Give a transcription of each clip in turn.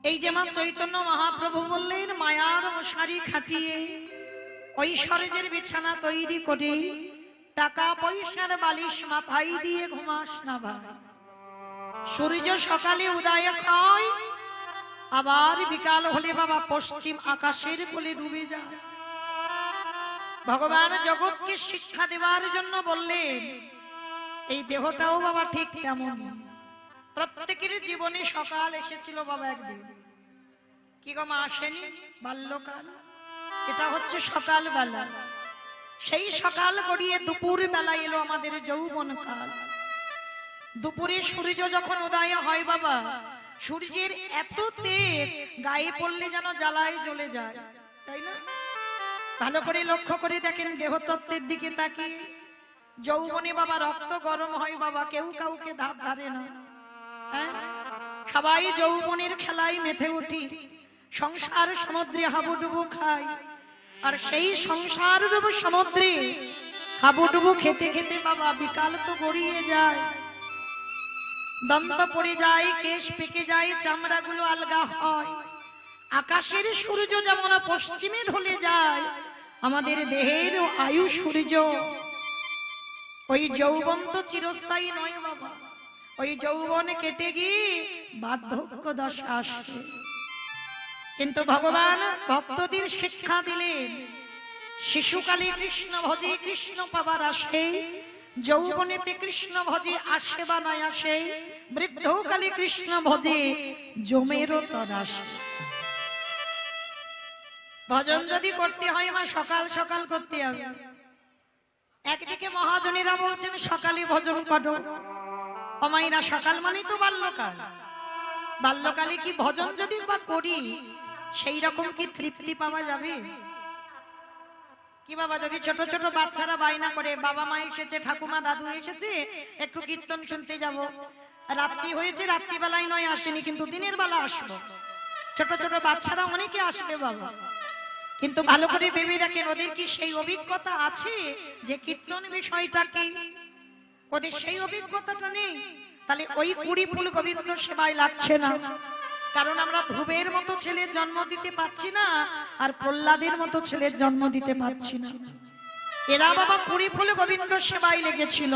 এই যে মা চৈতন্য মহাপ্রভু বললেন মায়ার মশারি খাটিয়ে ঐশ্বর্যের বিছানা তৈরি করে টাকা পয়সার বালিশ মাথায় দিয়ে ঘুমাস না ভাই। সূর্য সকালে উদয় হয়, আবার বিকাল হলে বাবা পশ্চিম আকাশের কোলে ডুবে যায়। ভগবান জগৎকে শিক্ষা দেওয়ার জন্য বললেন এই দেহটাও বাবা ঠিক তেমন। প্রত্যেকের জীবনে সকাল এসেছিল বাবা একদিন, কি গো মা আসেনি? বাল্যকাল, এটা হচ্ছে সকাল বেলা। সেই সকাল গড়িয়ে দুপুর বেলা এলো আমাদের যৌবন কাল। দুপুরে সূর্য যখন উদয় হয় বাবা, সূর্যের এত তেজ গায়ে পড়লে যেন জ্বালায় জ্বলে যায়, তাই না? ভালো করে লক্ষ্য করে দেখেন দেহতত্ত্বের দিকে তাকিয়ে। যৌবনে বাবা রক্ত গরম হয় বাবা, কেউ কাউকে ধার ধারে না। হ্যাঁ, সবাই যৌবনের খেলায় মেতে উঠি, সংসার সমুদ্রে হাবুডুবু খাই। আর সেই সংসার সমুদ্রে হাবুডুবু খেতে খেতে বাবা বিকাল তো গড়িয়ে যায়, দন্ত পড়ে যায়, কেশ পেকে যায়, চামড়াগুলো আলগা হয়। আকাশের সূর্য যেমন পশ্চিমে ঢলে যায়, আমাদের দেহের আয়ু সূর্য। ওই যৌবন তো চিরস্থায়ী নয় বাবা, ওই যৌবন কেটে গিয়ে বার্ধক্য দশা আসে। কিন্তু ভগবান ভক্তদের শিক্ষা দিলেন শিশুকালে কৃষ্ণ ভজে কৃষ্ণ পাবার আসে, যৌবনেতে কৃষ্ণ ভজে আসে বা নাই আসে, বৃদ্ধকালে কৃষ্ণ ভজে জমেরও তর আসে। ভজন যদি করতে হয় মা সকাল সকাল করতে হবে। একদিকে মহাজনেরা বলছেন সকালে ভজন করো, অমাইনা সকাল মানে তো বাল্যকাল। বাল্যকালে কি ভজন যদি বা করি সেই রকম কি তৃপ্তি পাওয়া যাবে? কি বাবা, যদি ছোট ছোট বাচ্চারা বায়না করে বাবা মা এসেছে, ঠাকুমা দাদু এসেছে, একটু কীর্তন শুনতে যাব, রাত্রি হয়েছে, রাত্রিবেলায় নয় আসেনি কিন্তু দিনের বেলা আসবো। ছোট ছোট বাচ্চারা অনেকে আসবে বাবা, কিন্তু ভালো করে ভেবে দেখেন ওদের কি সেই অভিজ্ঞতা আছে যে কীর্তন বিষয়টা কি? ওদের সেই অভিজ্ঞতাটা নেই। তাহলে ওই কুড়ি ফুল গোবিন্দ সেবায় লাগছে না। কারণ আমরা ধ্রুবের মতো ছেলের জন্ম দিতে পারছি না, আর প্রহ্লাদের মতো ছেলের জন্ম দিতে পারছি না। এরা বাবা কুড়ি ফুল গোবিন্দ সেবায় লেগেছিল,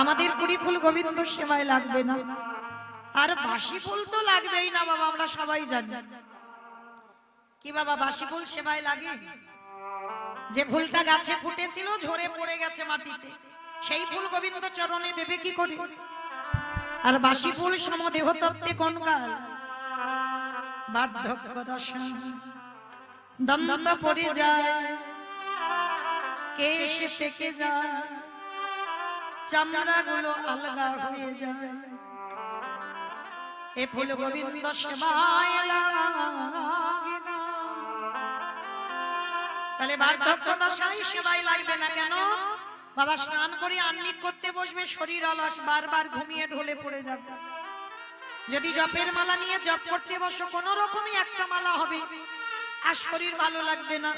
আমাদের কুড়ি ফুল গোবিন্দ সেবায় লাগবে না। আর বাসি ফুল তো লাগবেই না বাবা, আমরা সবাই জানি। কি বাবা, বাসি ফুল সেবায় লাগে? যে ফুলটা গাছে ফুটেছিল ঝরে পড়ে গেছে মাটিতে, সেই ফুল গোবিন্দ চরণে দেবে কি করে? আর বাসি ফুল সমদেহ তত্ত্বে কোন কাল? বার্ধক্য দশা, দন্ত পড়ে যায়, কেশ পেকে যায়, চামড়াগুলো আলগা হয়ে যায়। এ ফুল গোবিন্দ সেবায় লাগে না। তাহলে বার্ধক্য দশায় সেবায় লাগবে না কেন? বাবা স্নান করে আহ্নিক করতে বসবে, শরীর অলস, বারবার ঘুমিয়ে ঢলে পড়ে যাবে। যদি জপের মালা নিয়ে জপ করতে বসো, কোন রকমই একটা মালা হবে, আর শরীর ভালো লাগবে না।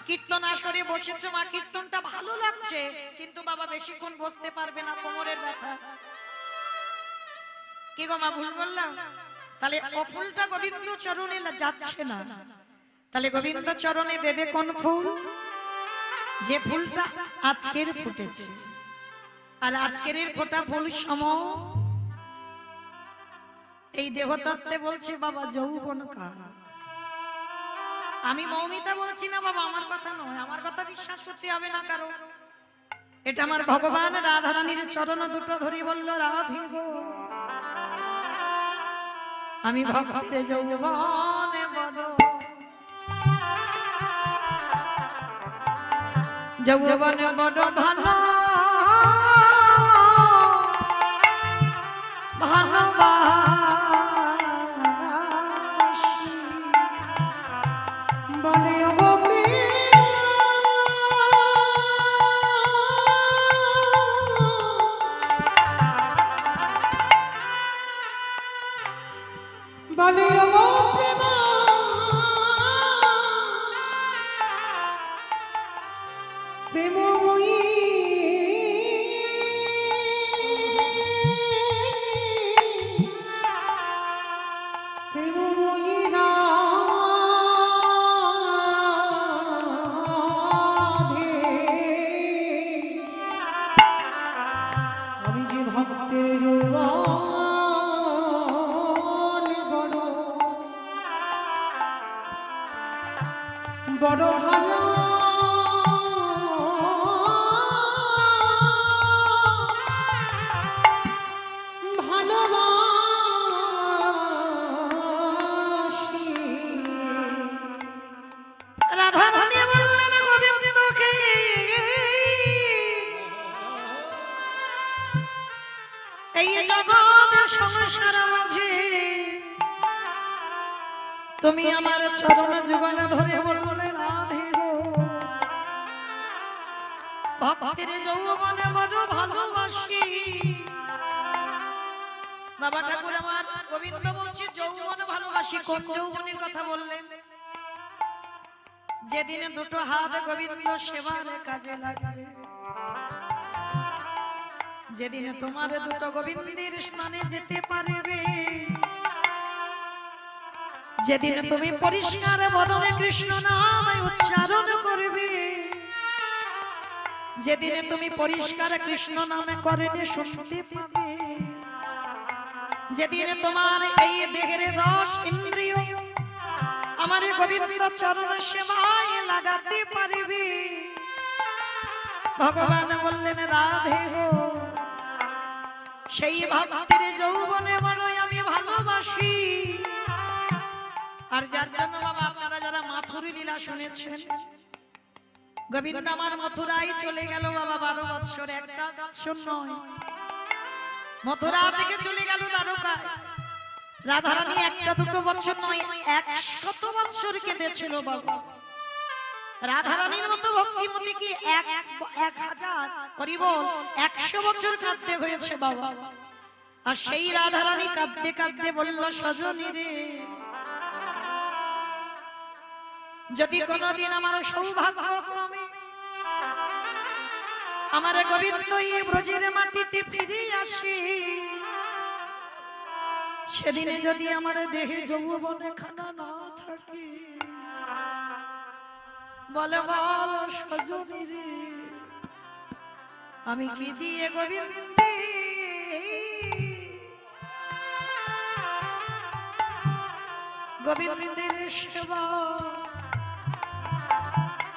কীর্তন আসরে বসেছো মা, কীর্তনটা ভালো লাগছে, কিন্তু বাবা বেশিক্ষণ বসতে পারবে না, কোমরের ব্যথা। কি গো মা, ভুল বললাম? তাহলে অফুলটা গোবিন্দ চরণে যাচ্ছে না। তাহলে গোবিন্দ চরণে দেবে কোন ফুল? যে ফুলটা আজকের ফুটেছে। আর আজকের ফোটা ফুল সম এই দেহতত্ত্বে বলছে বাবা যৌবন কাল। আমি মৌমিতা বলছি না বাবা, আমার কথা নয়, আমার কথা বিশ্বাস করতে হবে না কারো। এটা আমার ভগবান রাধারানীর চরণ দুটো ধরে বলল, রাধে গো আমি ভক্তের যৌবনে বড়, যৌবনে বড় ভালো ভালোবাসি বলে বলে প্রেমময়ী প্রেমময়ী বড় ভালো ভালোবাসি। রাধা রানী বললেন গোবিন্দকে, এই জগৎ সংসার মাঝে তুমি আমার চরণ যুগল ধরে বললে রাধে গো, ভক্তের যৌবনে বড় ভালোবাসি। বাবা ঠাকুর আমার গোবিন্দ বলছে যৌবন ভালোবাসি। কোন যৌবনের কথা বললেন? যেদিনে দুটো হাত গোবিন্দ সেবার কাজে লাগবে, যেদিনে তোমার দুটো গোবিন্দের স্নানে যেতে পারবে, যেদিন তুমি পরিষ্কার বদনে কৃষ্ণ নাম উচ্চারণ করবে, যেদিন তুমি পরিষ্কার কৃষ্ণ নামে করলে শুনতে পাবে, যেদিন তোমার এই দেহের রস ইন্দ্রিয় আমার গোবিন্দ চরণ সেবায় লাগাতে পারবে, ভগবান বললেন রাধে গো, সেই ভক্তের যৌবনে বড়ই আমি ভালোবাসি। আর যার জন্য বাবা আপনারা যারা মাথুর লীলা শুনেছেন, গোবিন্দ আমার মথুরায় চলে গেল বাবা 12 বৎসর, একটা বৎসর নয়, মথুরা থেকে চলে গেল দ্বারকায়। রাধারানী একটা দুটো বৎসর নয়, 100 বৎসর কেঁদেছিল বাবা। রাধারানীর মতো ভক্তিমতী কি 1000 পরিবল 100 বছর কাঁদতে হয়েছে বাবা। আর সেই রাধারানী কাঁদতে কাঁদতে বলল সজনী রে, যদি কোনদিন আমার সৌভাগ্য ক্রমে আমার গোবিন্দ এই ব্রজের মাটিতে ফিরে আসে, সেদিনে যদি আমার দেহে যৌবনে খানা না থাকে, বলে বল সজনী রে আমি কি দিয়ে গোবিন্দের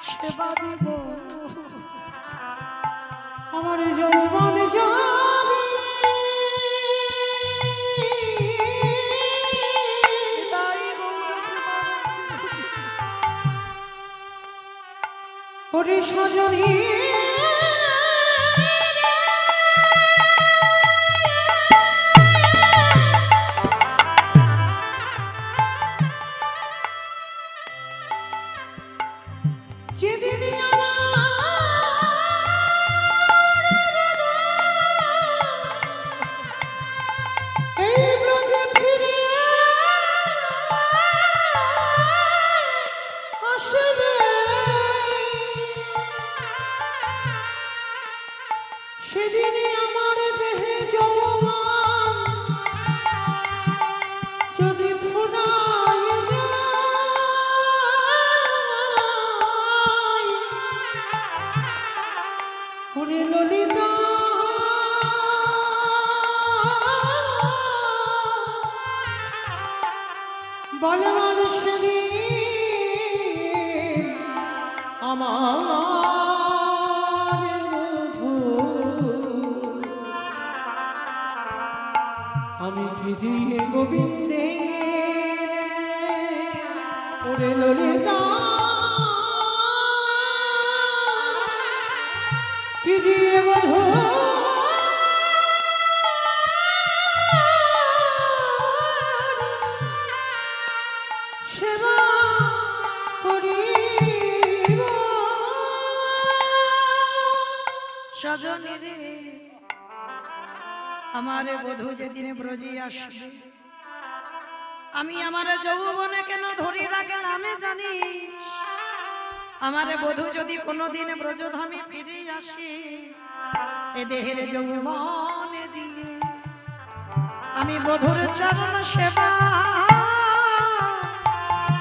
সেবা দিব। আমার যৌবন যদি ওরে সজনী সেদিনই আমার দেহে যৌবন যদি ফুরায় যায়, ওরে ললিতা বলে বলে সেদিন আমার আমি কি দিয়ে গোবিন্দে ওরে ললিতা কি দিয়ে বধূ সেবা করিব। সজনী রে আমার বধূ যেদিন ব্রজে আসবে, আমি আমার যৌবনে কেন ধরে রাখলাম জানিস? আমার বধূ যদি কোনোদিন ব্রজধামে ফিরে আসে, এ দেহের যৌবনে দিয়ে আমি বধূর চরণ সেবা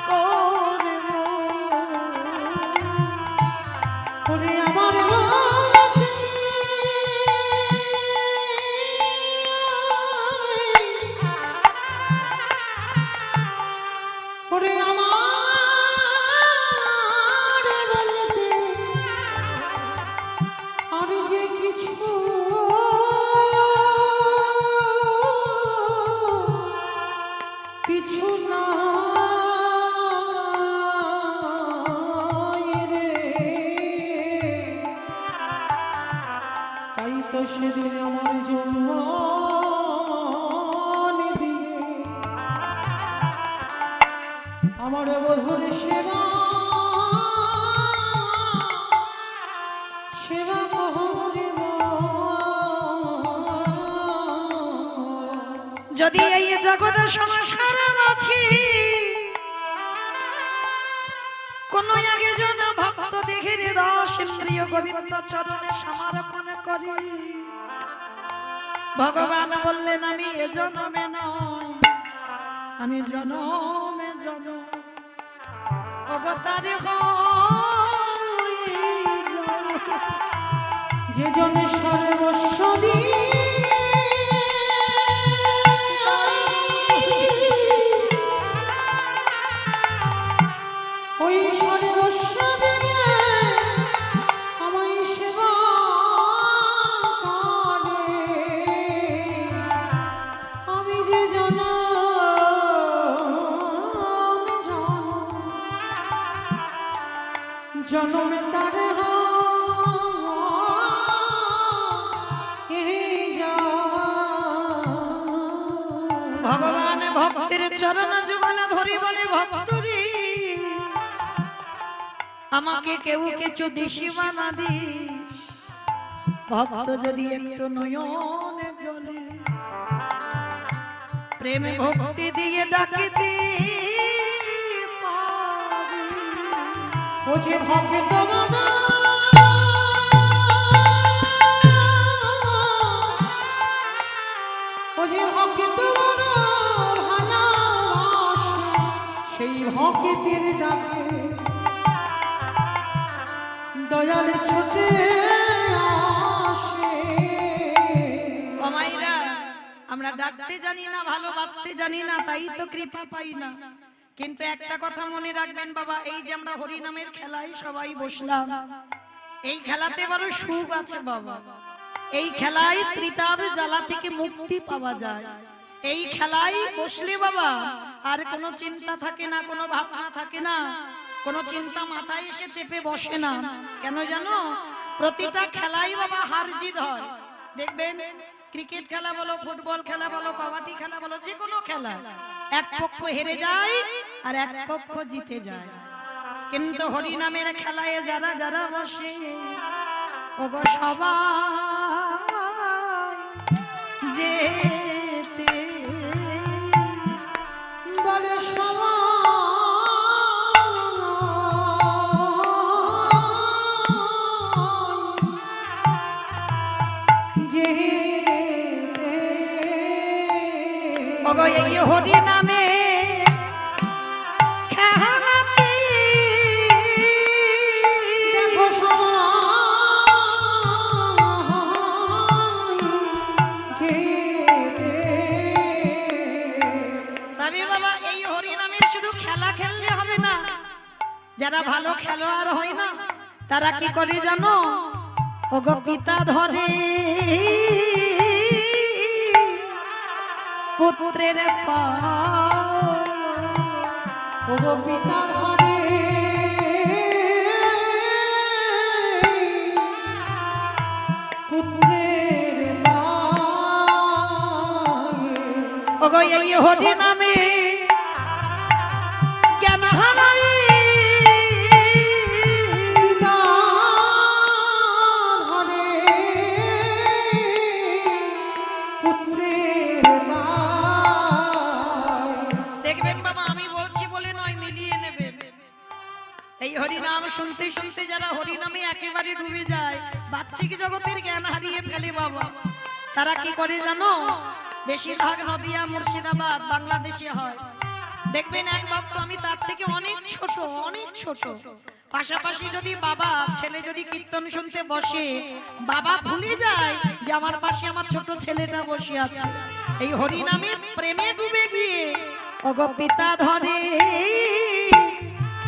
করব। ওরে আমার ওরে আমার কিছু নাই রে, তাই তো সেদিন আমার যৌবন দিয়ে আমার বধুর সেবা সেবা করিব। যদি এই জগৎ সংসার আছি কোন আগে জন ভক্ত দেখে হৃদয় ইন্দ্রিয় গোবিন্দ চরণে সমর্পণ করি। ভগবান বললেন আমি এ জন্মে নয়, আমি জনমে জনম অবতারে যে জনে সর্বস্ব দিয়ে ওই সর্বস্ব দিয়ে আমায় সেবা করে, আমি যে জনমে তারে ভগবান ভক্তের চরণ যুগল ধরি বলে ভক্তরি আমাকে কেউ কিছু দিশি বানা দিস। ভক্ত যদি একটু নয়নে জলে প্রেমে ভক্তি দিয়ে ডাকিতে ও যে ভক্ত বানা ও যে ভক্ত বানা ভালোবাসে সেই ভক্তের ডাকে দয়াল ছুটে আসে। ও মাইরা আমরা ডাকতে জানি না, ভালোবাসতে জানি না, তাই তো কৃপা পাই না। কিন্তু একটা কথা মনে রাখবেন বাবা, এই যে আমরা হরি নামের খেলায় সবাই বসলাম, এই খেলাতে বড় সুখ আছে বাবা। এই খেলায় ত্রিতাব জ্বালা থেকে মুক্তি পাওয়া যায়। এই খেলায় বসলে বাবা আর কোনো চিন্তা থাকে না, কোনো ভাবনা থাকে না, কোনো চিন্তা মাথায় এসে চেপে বসে না। কেন জানো? প্রতিটা খেলাই বাবা হার জিত হয়। দেখবেন ক্রিকেট খেলা বলো, ফুটবল খেলা বলো, কবাডি খেলা বলো, যে কোনো খেলা এক পক্ষ হেরে যায় আর এক পক্ষ জিতে যায়। কিন্তু হরি নামের খেলায় যারা যারা বসে ওগো সবাই যেতে বলে ওগো এই হরি নামে খেলাতে দেখো তবে বাবা এই হরি নামের শুধু খেলা খেললে হবে না। যারা ভালো খেলোয়াড় হয় না তারা কি করে জানো? ওগো পিতা ধরে পুত্রের পা, ওগো পিতা ধরে পুত্রের পায়ে, ওগো এই হরি নামে জ্ঞান হারাই পিতা ধরে পুত্রের পায়ে। দেখবেন বাবা আমি বলছি বলে নয়, মিলিয়ে নেবেন। এই হরি নাম শুনতে শুনতে যারা হরি নামে একেবারে ডুবে যায়, বাহ্যিক জগতের জ্ঞান হারিয়ে ফেলে বাবা, তারা কি করে জানো? বেশিরভাগ নদিয়া মুর্শিদাবাদ বাংলাদেশে হয়। দেখবেন এক ভক্ত, আমি তার থেকে অনেক ছোট, অনেক ছোট, পাশাপাশি যদি বাবা ছেলে যদি কীর্তন শুনতে বসে, বাবা ভুলে যায় যে আমার পাশে আমার ছোট ছেলেটা বসে আছে। এই হরি নামে প্রেমে ডুবে গিয়ে ওগো পিতা ধরে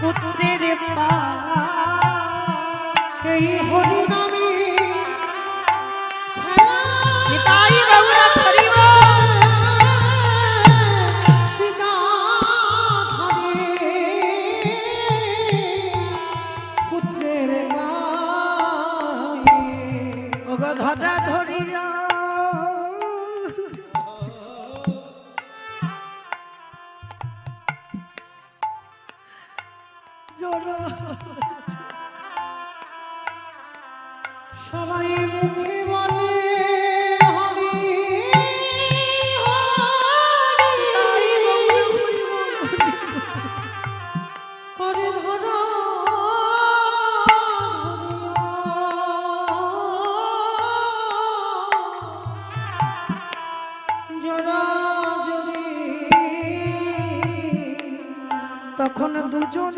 পুত্রের পা, এই হরি নামে পিতাই গৌরা ধরিব পিতা জোড়া সবাই মুখে বলে হরি তাই বলে হরি বল। করে ধরা জোড়া জড়ি তখন দুজন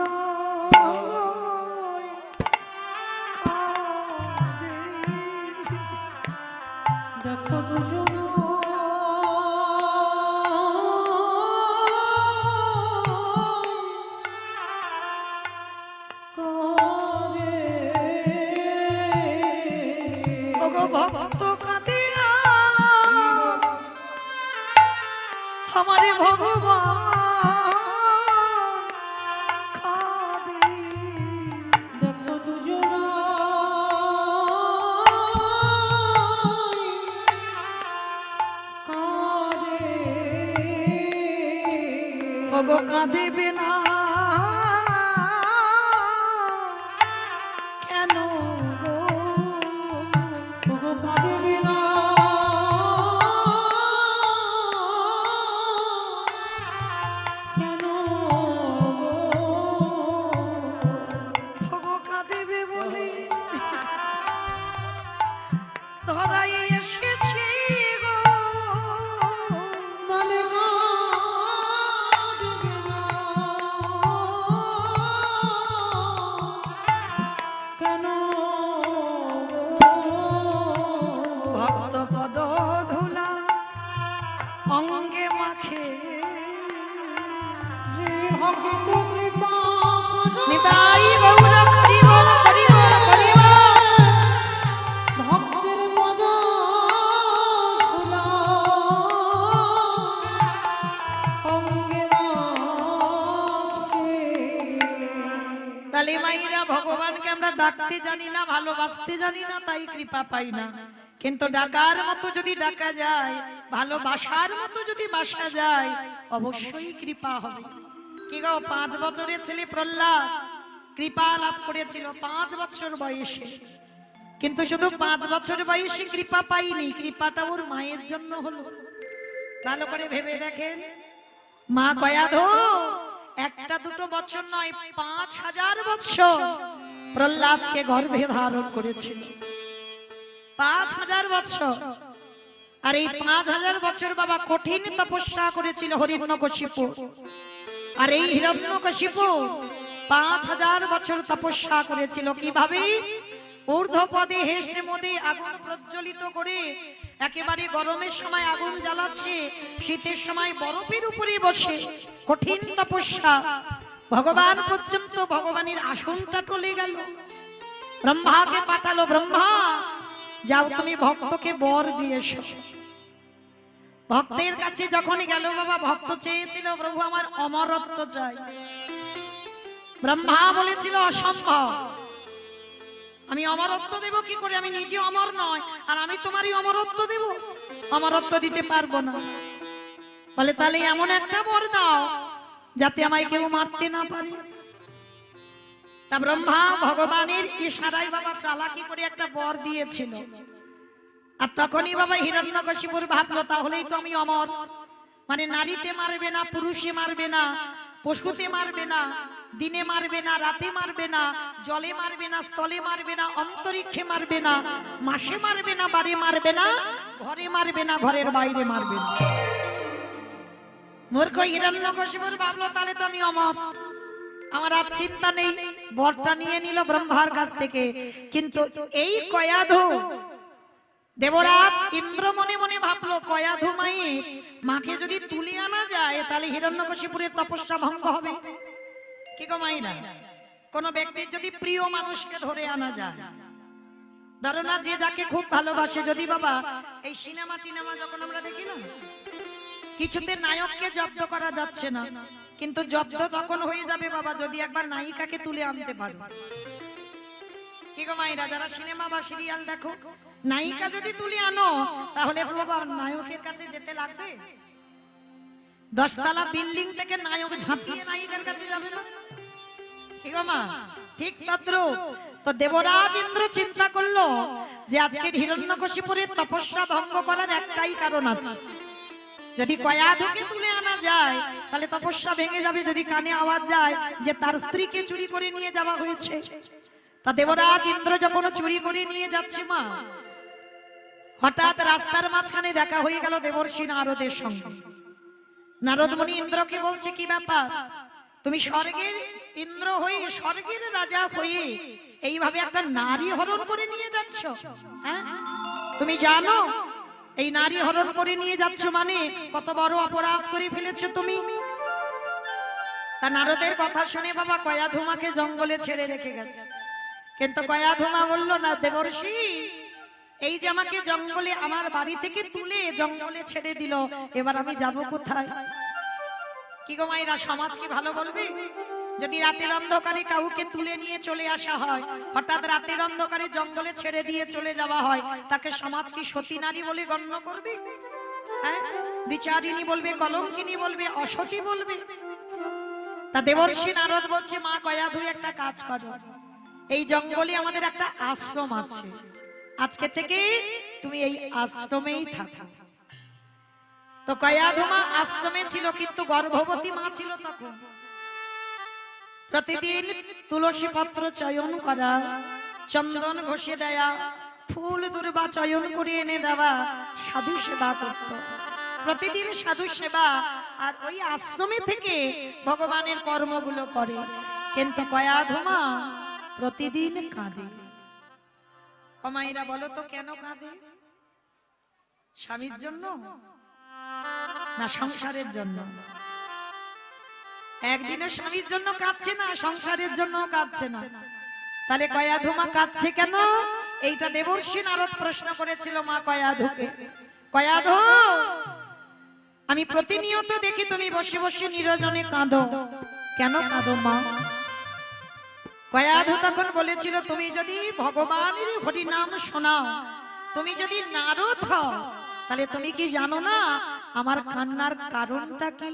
দেখো দুজন ভক্ত কাঁদিয়া আমারে ভগবান কাঁদে। দেখো দুজন কাঁদে ভগ কাঁদিবে না কেন গো ওগো কাঁদিবে না কেন ভগ কাঁদিবে বলে ধরাই এসেছি গো মানে কাঁদিবে না কেন ভক্ত পদ ধুলা অঙ্গে মাখে ভক্ত কৃপা করো। নিতাই গৌর হরি বল হরি বল হরি বল। ভক্তের পদ ধুলা অঙ্গে রাখে। তাহলে মাইরা ভগবানকে আমরা ডাকতে জানি না, ভালোবাসতে জানি না, তাই কৃপা পাই না। কিন্তু ডাকার মতো যদি ডাকা যায়, ভালোবাসার মতো যদি বাসা যায়, অবশ্যই কৃপা হবে। কি গো, 5 বছরের ছেলে প্রহ্লাদ কৃপা লাভ করেছিল 5 বছর বয়সে। কিন্তু শুধু 5 বছর বয়সে কৃপা পাইনি, কৃপাটা ওর মায়ের জন্য হলো। ভালো করে ভেবে দেখেন, মা কয়াধো 1-2 বছর নয়, 5000 বছর প্রহ্লাদকে গর্ভে ধারণ করেছিল। 5000 বছর। আর এই 5000 বছর বাবা কঠিন তপস্যা করেছিল হিরণ্যকশিপু। আর এই হিরণ্যকশিপু 5000 বছর তপস্যা করেছিল। কিভাবে? ঊর্ধ্বপদে হেষ্টে মদে আগুন প্রজ্বলিত করে একেবারে গরমের সময় আগুন জ্বালাচ্ছে, শীতের সময় বরফের উপরে বসে কঠিন তপস্যা। ভগবান পর্যন্ত ভগবানের আসনটা টলে গেল। ব্রহ্মাকে পাঠালো, ব্রহ্মা যাও তুমি ভক্তকে বর দিয়ে এসো। ভক্তের কাছে যখন গেল বাবা, ভক্ত চেয়েছিল প্রভু আমার অমরত্ব চাই। ব্রহ্মা বলেছিল অসম্ভব, আমি অমরত্ব দেব কি করে? আমি নিজে অমর নয়, আর আমি তোমারই অমরত্ব দেব? অমরত্ব দিতে পারবো না। বলে তাহলে এমন একটা বর দাও যাতে আমায় কেউ মারতে না পারে। তা ব্রহ্মা ভগবানের ইশারায় বাবা চালাকি করে একটা বর দিয়েছিল। আর তখনই বাবা হিরণ্যকশিপুর ভাবলো তাহলেই তো আমি অমর। মানে নারীতে মারবে না, পুরুষে মারবে না, পশুতে মারবে না, দিনে মারবে না, রাতে মারবে না, জলে মারবে না, স্থলে মারবে না, অন্তরিক্ষে মারবে না, মাসে মারবে না, বাড়ি মারবে না, ঘরে মারবে না, ঘরের বাইরে মারবে না। মূর্খ হিরণ্যকশিপুর ভাবলো তাহলে তো আমি অমর, আমার আর চিন্তা নেই। বরটা নিয়ে নিল ব্রহ্মার কাছ থেকে। কিন্তু এই কয়াধু দেবরাজ ইন্দ্র মনে মনে ভাবলো কয়াধু মায়ের মাকে যদি তুলে আনা যায় তাহলে হিরণ্যকশিপুরের তপস্যা ভঙ্গ হবে। কি গো মাইরা, কোন ব্যক্তির যদি প্রিয় মানুষকে ধরে আনা যায়, ধরো না যে যাকে খুব ভালোবাসে, যদি বাবা এই সিনেমা টিনেমা যখন আমরা দেখি না, কিছুতে নায়ককে জব্দ করা যাচ্ছে না, কিন্তু জব্দ তখন হয়ে যাবে বাবা যদি একবার নায়িকাকে তুলে আনতে পারো। কি গো মাইরা, যারা সিনেমা বা সিরিয়াল দেখো, নায়িকা যদি তুলে আনো তাহলে বাবা নায়কের কাছে যেতে লাগবে। 10 তলা বিল্ডিং থেকে নায়ক ঝাঁপিয়ে নায়িকার কাছে যাবে না? কি গো মা, ঠিক তদ্রূপ। তো দেবরাজ ইন্দ্র চিন্তা করলো যে আজকে হিরণ্যকশিপুরের তপস্যা ভঙ্গ করার একটাই কারণ আছে, যদি কয়াধুকে তুলে আনা যায় তাহলে তপস্যা ভেঙে যাবে। যদি কানে আওয়াজ যায় যে তার স্ত্রীকে চুরি করে নিয়ে যাওয়া হয়েছে, তা দেবরাজ ইন্দ্র যখন চুরি করে নিয়ে যাচ্ছে মা, হঠাৎ রাস্তার মাঝখানে দেখা হয়ে গেল দেবর্ষি নারদের সঙ্গে। নারদ মুনি ইন্দ্রকে বলছে, কি ব্যাপার, তুমি স্বর্গের ইন্দ্র হয়ে, স্বর্গের রাজা হয়ে এইভাবে একটা নারী হরণ করে নিয়ে যাচ্ছ? হ্যাঁ, তুমি জানো এই নারী হরণ করে নিয়ে যাচ্ছ মানে কত বড় অপরাধ করে ফেলেছো তুমি? তা নারদের কথা শুনে বাবা কয়াধুমাকে জঙ্গলে ছেড়ে রেখে গেছে। কিন্তু কয়াধুমা বলল, না দেবর্ষি, এই যে আমাকে জঙ্গলে, আমার বাড়ি থেকে তুলে জঙ্গলে ছেড়ে দিল, এবার আমি যাব কোথায়? কি গো মায়েরা, সমাজ কি ভালো বলবে? যদি রাতের অন্ধকারে কাউকে তুলে নিয়ে চলে আসা হয়, হঠাৎ রাতের অন্ধকারে জঙ্গলে ছেড়ে দিয়ে চলে যাওয়া হয়, তাকে সমাজ কি সতী নারী বলে গণ্য করবে? হ্যাঁ, বিচারিণী বলবে, কলঙ্কিনী বলবে, অসতী বলবে। তা দেবর্ষি নারদ বলছে, মা কয়াধু, একটা কাজ করো, এই জঙ্গলে আমাদের একটা আশ্রম আছে, আজকে থেকে তুমি এই আশ্রমেই থাকো। তো কয়াধুমা আশ্রমে ছিল, কিন্তু গর্ভবতী মা ছিল তখন। প্রতিদিন তুলসী পত্র চয়ন করা, চন্দন ঘষে দেয়া, ফুল দুর্বা চয়ন করে এনে দেওয়া, সাধু সেবা করত। প্রতিদিন সাধু সেবা, আর ওই আশ্রমে থেকে ভগবানের কর্মগুলো করে। কিন্তু কয়াধুমা প্রতিদিন কাঁদে। ও মায়েরা বলো তো, কেন কাঁদে? স্বামীর জন্য না সংসারের জন্য? একদিনের স্বামীর জন্য কাঁদছে না, সংসারের জন্য কাঁদছে না। তাহলে কয়াধুমা কাঁদছে কেন? এইটা দেবর্ষি নারদ প্রশ্ন করেছিল মা কয়াধুকে। কয়াধু, আমি প্রতিনিয়ত দেখি তুমি বসে বসে নিরজনে কাঁদো, কেন কাঁদো মা? কয়াধু তখন বলেছিল, তুমি যদি ভগবানের হরিনাম শোনাও, তুমি যদি নারদ হও, তাহলে তুমি কি জানো না আমার কান্নার কারণটা কি?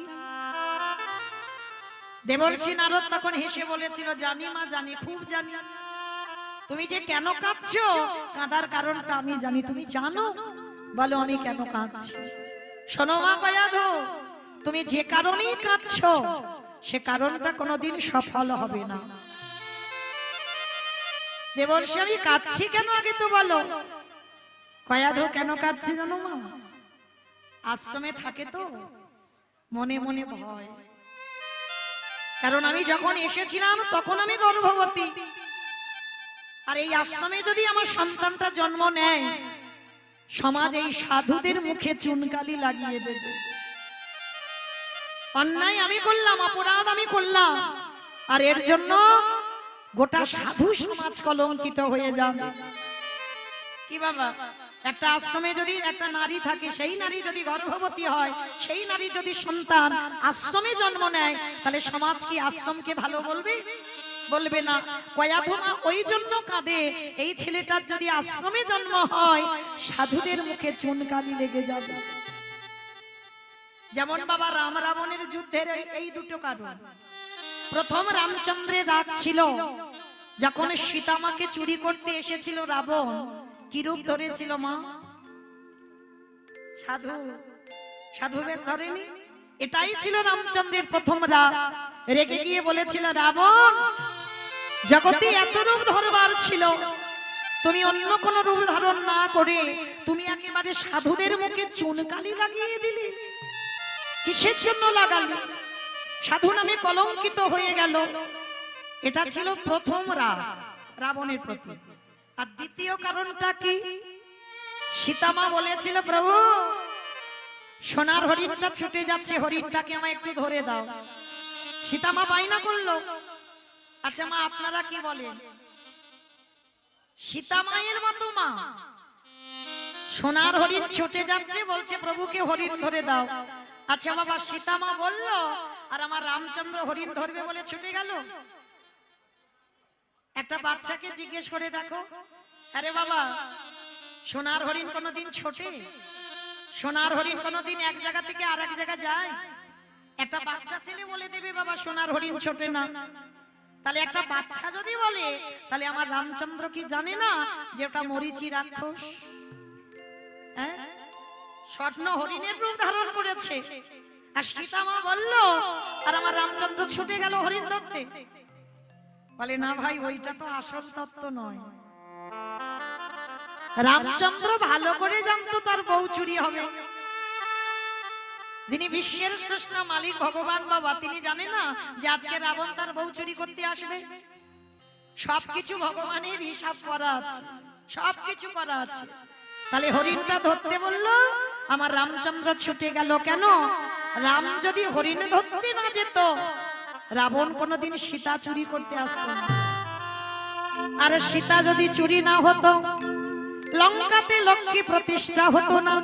দেবর্ষি নারদ তখন হেসে বলেছিল, জানি মা, জানি, খুব জানি। তুমি যে কেন কাঁদছো, কাঁদার কারণটা আমি জানি। তুমি জানো? বলো আমি কেন কাঁদছি। শোনো মা কয়াধু, তুমি যে কারণেই কাঁদছো সে কারণটা কোনোদিন সফল হবে না। দেবর্ষি, আমি কাঁদছি কেন আগে তো বলো। কয়াধু, কেন কাঁদছি জানো মা? আশ্রমে থাকে তো মনে মনে ভয়। কারণ আমি যখন এসেছিলাম তখন আমি গর্ভবতী, আর এই আশ্রমে যদি আমার সন্তানটা জন্ম নেয়, সমাজ এই সাধুদের মুখে চুনকালি লাগিয়ে দেবে। অন্যায় আমি করলাম, অপরাধ আমি করলাম, আর এর জন্য গোটা সাধু সমাজ কলঙ্কিত হয়ে যাবে। কি বাবা, একটা আশ্রমে যদি একটা নারী থাকে, সেই নারী যদি গর্ভবতী হয়, সেই নারী যদি সন্তান আশ্রমে জন্ম নেয়, তাহলে সমাজ কি আশ্রমকে ভালো বলবে? বলবে না। কয়াধুমা ওই জন্য কাঁদে, এই ছেলেটার যদি আশ্রমে জন্ম হয়, সাধুদের মুখে চুনকালি লেগে যাবে। যেমন বাবা রাম রাবণের যুদ্ধের এই দুটো কারণ। প্রথম, রামচন্দ্রের রাগ ছিল যখন সীতামাকে চুরি করতে এসেছিল রাবণ। কি রূপ ধরেছিল মা? সাধু, সাধু বেশ ধরেনি? এটাই ছিল রামচন্দ্রের প্রথম রাগ। রেগে গিয়ে বলেছিল, রাবণ, জগতে এত রূপ ধরবার ছিল, তুমি অন্য কোন রূপ ধারণ না করে তুমি একেবারে সাধুদের মুখে চুনকালি লাগিয়ে দিলে। কিসের জন্য লাগালে? সাধু নামে কলঙ্কিত হয়ে গেল। এটা ছিল প্রথম রাগ রাবণের প্রতি। আর দ্বিতীয় কারণটা কি? সীতামা বলেছিল, প্রভু, সোনার হরিণটা ছুটে যাচ্ছে, হরিণটাকে আমায় একটু ধরে দাও। সীতামা বায়না করলো। আচ্ছা মা, আপনারা কি বলেন? সীতামায়ের মতো মা, সোনার হরিণ ছুটে যাচ্ছে, বলছে প্রভুকে হরিণ ধরে দাও। আচ্ছা বাবা, সীতামা বলল, আর আমার রামচন্দ্র হরিণ ধরবে বলে ছুটে গেল? একটা বাচ্চাকে জিজ্ঞেস করে দেখো, আরে বাবা, সোনার হরিণ কোনোদিন ছোটে? সোনার হরিণ কোনোদিন এক জায়গা থেকে আর এক জায়গা যায়? একটা বাচ্চা ছেলে বলে দেবে বাবা সোনার হরিণ ছোটে না। তাহলে একটা বাচ্চা যদি বলে, তাহলে আমার রামচন্দ্র কি জানে না যে ওটা মরিচি রাক্ষস? হ্যাঁ, স্বর্ণ হরিণের রূপ ধারণ করেছে। আর সীতা মা বলল, আর আমার রামচন্দ্র ছুটে গেল হরিণ ধরতে। বলে না ভাই, ওইটা তো আসল তত্ত্ব নয়। রামচন্দ্র ভালো করে জানতো তার বউ চুরি হবে। যিনি বিশ্বের স্রষ্টা মালিক ভগবান বাবা, তিনি জানে না যে আজকে রাবণ তার বউ চুরি করতে আসবে? সবকিছু ভগবানের হিসাব করা আছে, সবকিছু করা আছে। তাহলে হরিণটা ধরতে বলল, আমার রামচন্দ্র ছুটে গেল কেন? রাম যদি হরিণ ধরতে না যেত, রাবণ কোনোদিন সীতা চুরি করতে আসতো না। আর সীতা যদি চুরি না হতো, লঙ্কাতে লক্ষ্মী প্রতিষ্ঠা হতো না।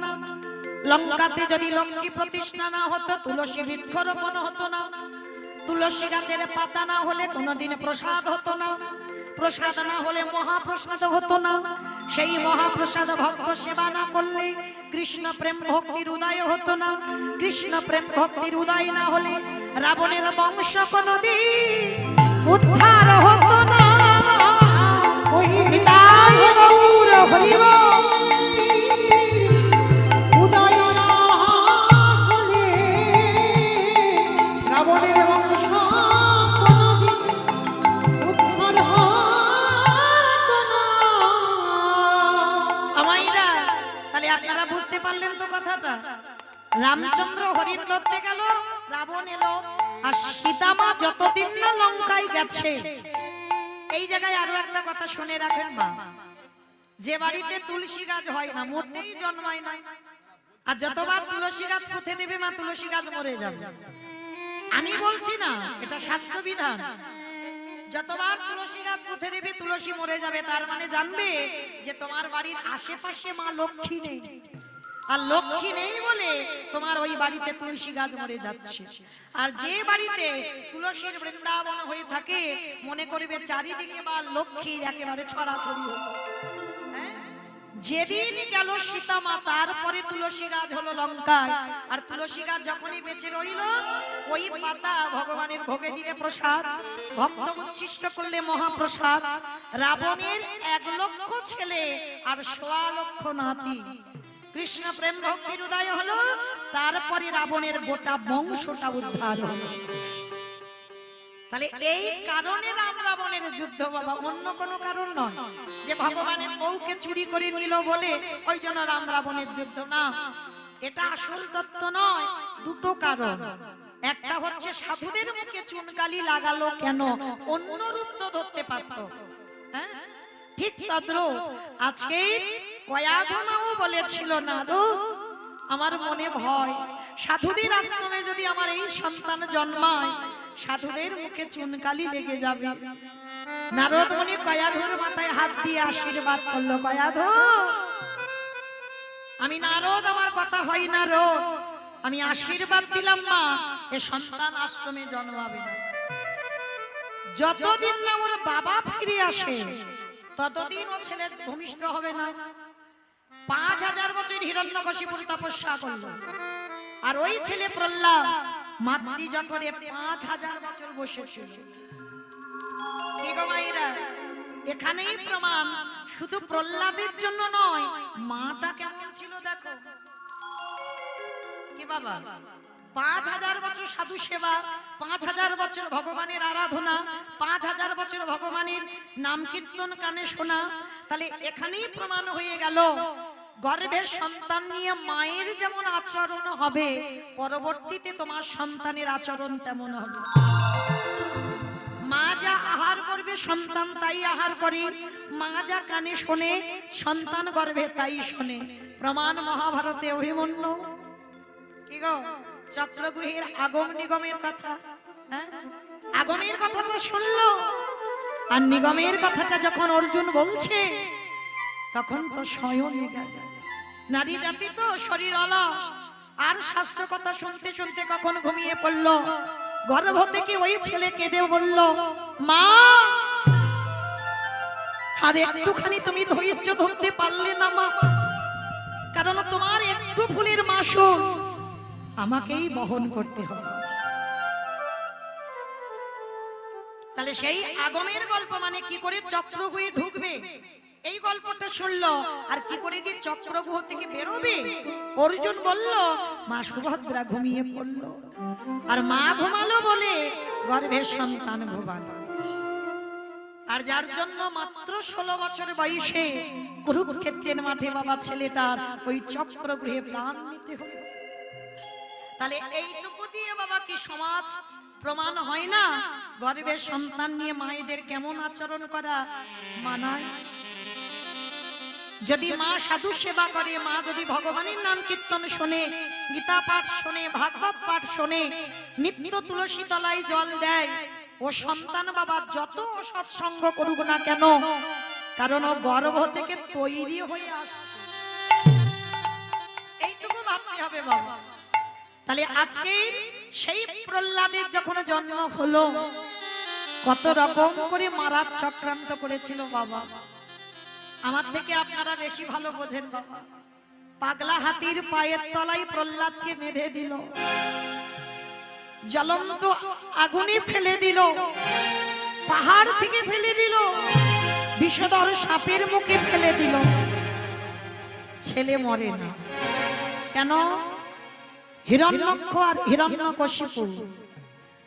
লঙ্কাতে যদি লক্ষ্মী প্রতিষ্ঠা না হতো, তুলসী বৃক্ষরোপণ হতো না। তুলসী গাছের পাতা না হলে কোনোদিন প্রসাদ হতো না। প্রসাদ না হলে মহাপ্রসাদ হতো না। সেই মহাপ্রসাদ ভক্ত সেবা না করলে কৃষ্ণ প্রেম ভক্তির উদয় হতো না। কৃষ্ণ প্রেম ভক্তির উদয় না হলে রাবণের বংশ কোনদিন উদ্ধার হতো না। নিতাই গৌর হরি বল। উদয় না হলে রাবণের বংশ কোনদিন উদ্ধার হতো না। আমাইরা, তাহলে আপনারা বুঝতে পারলেন তো কথাটা? রামচন্দ্র হরিণ ধরতে গেল, রাবণ এলো। আর সীতামা যতদিন না লঙ্কায় গেছে। এই জায়গায় আরো একটা কথা শুনে রাখেন মা, যে বাড়িতে তুলসী গাছ হয় না, মোটেই জন্মায় না। আর যতবার তুলসী গাছ পুঁতে দেবে মা, তুলসী গাছ মরে যাবে। আমি বলছি না, এটা শাস্ত্র বিধান। যতবার তুলসী গাছ পুঁতে দেবে, তুলসী মরে যাবে। তার মানে জানবে যে তোমার বাড়ির আশেপাশে মা লক্ষ্মী নেই। আর লক্ষ্মী নেই বলে তোমার ওই বাড়িতে তুলসী গাছ মরে যাচ্ছে। আর যে বাড়িতে তুলসীর বৃন্দাবন হয়ে থাকে, মনে করবে চারিদিকে বা লক্ষ্মীর একেবারে ছড়াছড়ি হচ্ছে। যেদিন গেল সীতা মা, তারপরে তুলসী গাছ হলো লঙ্কায়। আর তুলসী গাছ যখনই বেঁচে রইল, ওই পাতা ভগবানের ভোগে দিলে প্রসাদ, ভক্ত উচ্ছিষ্ট করলে মহাপ্রসাদ। রাবণের 1 লক্ষ ছেলে আর 1.25 লক্ষ নাতি। কৃষ্ণ প্রেম ভক্তির উদয় হলো, তারপরে রাবণের গোটা বংশটা উদ্ধার হলো। তাহলে এই কারণে রাম রাবণের যুদ্ধ বাবা, অন্য কোনো কারণ নয় যে ভগবানের বউকে চুরি করে নিল বলে ওই জন্য রাম রাবণের যুদ্ধ না। এটা আসল তত্ত্ব নয়। দুটো কারণ। একটা হচ্ছে সাধুদের মুখে চুনকালি লাগালো কেন? অন্য রূপ তো ধরতে পারত। হ্যাঁ, ঠিক তদ্রূপ আজকে কয়াধনাও বলেছিল, না রো আমার মনে ভয়, সাধুদের আশ্রমে যদি আমার এই সন্তান জন্মায়, সাধুদের মুখে চুনকালি লেগে যাবে। নারদ মুনি কয়াধুর মাথায় হাত দিয়ে আশীর্বাদ করলো, কয়াধু আমি নারদ, আমার কথা হয় না রো, আমি আশীর্বাদ দিলাম মা, এ সন্তান আশ্রমে জন্মাবে না। যতদিন না ওর বাবা ফিরে আসে, ততদিন ও ছেলে ভূমিষ্ঠ হবে না। 5000 বছর হিরণ্যকশিপুর তপস্যা করলো, আর ওই ছেলে প্রহ্লাদ মাতৃ জঠরে 5000 বছর বসেছিল। এখানেই প্রমাণ, শুধু প্রহ্লাদের জন্য নয়, মাটা কেমন ছিল দেখো। কি বাবা, 5000 বছর সাধু সেবা, 5000 বছর ভগবানের আরাধনা, 5000 বছর ভগবানের নাম কীর্তন কানে শোনা। তাহলে এখানেই প্রমাণ হয়ে গেল, গর্ভের সন্তান নিয়ে মায়ের যেমন আচরণ হবে, পরবর্তীতে তোমার সন্তানের আচরণ তেমন হবে। মা যা আহার করবে সন্তান তাই আহার করে, মা যা কানে শোনে সন্তান গর্ভে তাই শোনে। প্রমাণ মহাভারতে অভিমন্যু কি গো, চক্রগুহের আগম নিগমের কথা। হ্যাঁ, আগমের কথাটা শুনলো, আর নিগমের কথাটা যখন অর্জুন বলছে, তখন তো স্বয়ং নারী জাতি তো শরীর অলস, আর শাস্ত্র কথা শুনতে শুনতে কখন ঘুমিয়ে পড়ল। গর্ভ থেকে ওই ছেলে কেঁদে বলল, মা আর একটুখানি তুমি ধৈর্য ধরতে পারলে না মা, কারণ তোমার একটু ভুলের মাসুল আমাকেই বহন করতে হবে। তাহলে সেই আগমের গল্প মানে কি করে চক্র হয়ে ঢুকবে এই গল্পটা শুনলো, আর কি করে কি চক্রগুহ থেকে বেরোবে। অর্জুন বলল মা সুভদ্রা ঘুমিয়ে পড়লো, আর মা ঘুমালো বলে গর্ভের সন্তান ঘুমালো। আর যার জন্য মাত্র 16 বছর বয়সে কুরুক্ষেত্রের মাঠে বাবা ছেলেটার ওই চক্রগৃহে প্রাণ নিতে হলো। তাহলে এইটুকু দিয়ে বাবা কি সমাজ প্রমাণ হয় না গর্ভের সন্তান নিয়ে মায়েদের কেমন আচরণ করা মানায়? যদি মা সাধু সেবা করে, মা যদি ভগবানের নাম কীর্তন শোনে, গীতা পাঠ শোনে, ভাগবত পাঠ শোনে, নিত্য তুলসী তলায় জল দেয়, ও সন্তান বাবা যত সৎসঙ্গ করুক না কেন, কারণ ও গর্ভ থেকে তৈরি হয়ে আসছে। এইটুকু ভাবতে হবে বাবা। তাহলে আজকে সেই প্রহ্লাদের যখন জন্ম হলো, কত রকম করে মারার চক্রান্ত করেছিল বাবা। আমার থেকে আপনারা বেশি ভালো বোঝেন বাবা। পাগলা হাতির পায়ের তলায় প্রহ্লাদকে বেঁধে দিল, জ্বলন্ত আগুনে ফেলে দিল, পাহাড় থেকে ফেলে দিল, বিষধর সাপের মুখে ফেলে দিল, ছেলে মরে না কেন? হিরণ্যক্ষ আর হিরণ্যকশিপু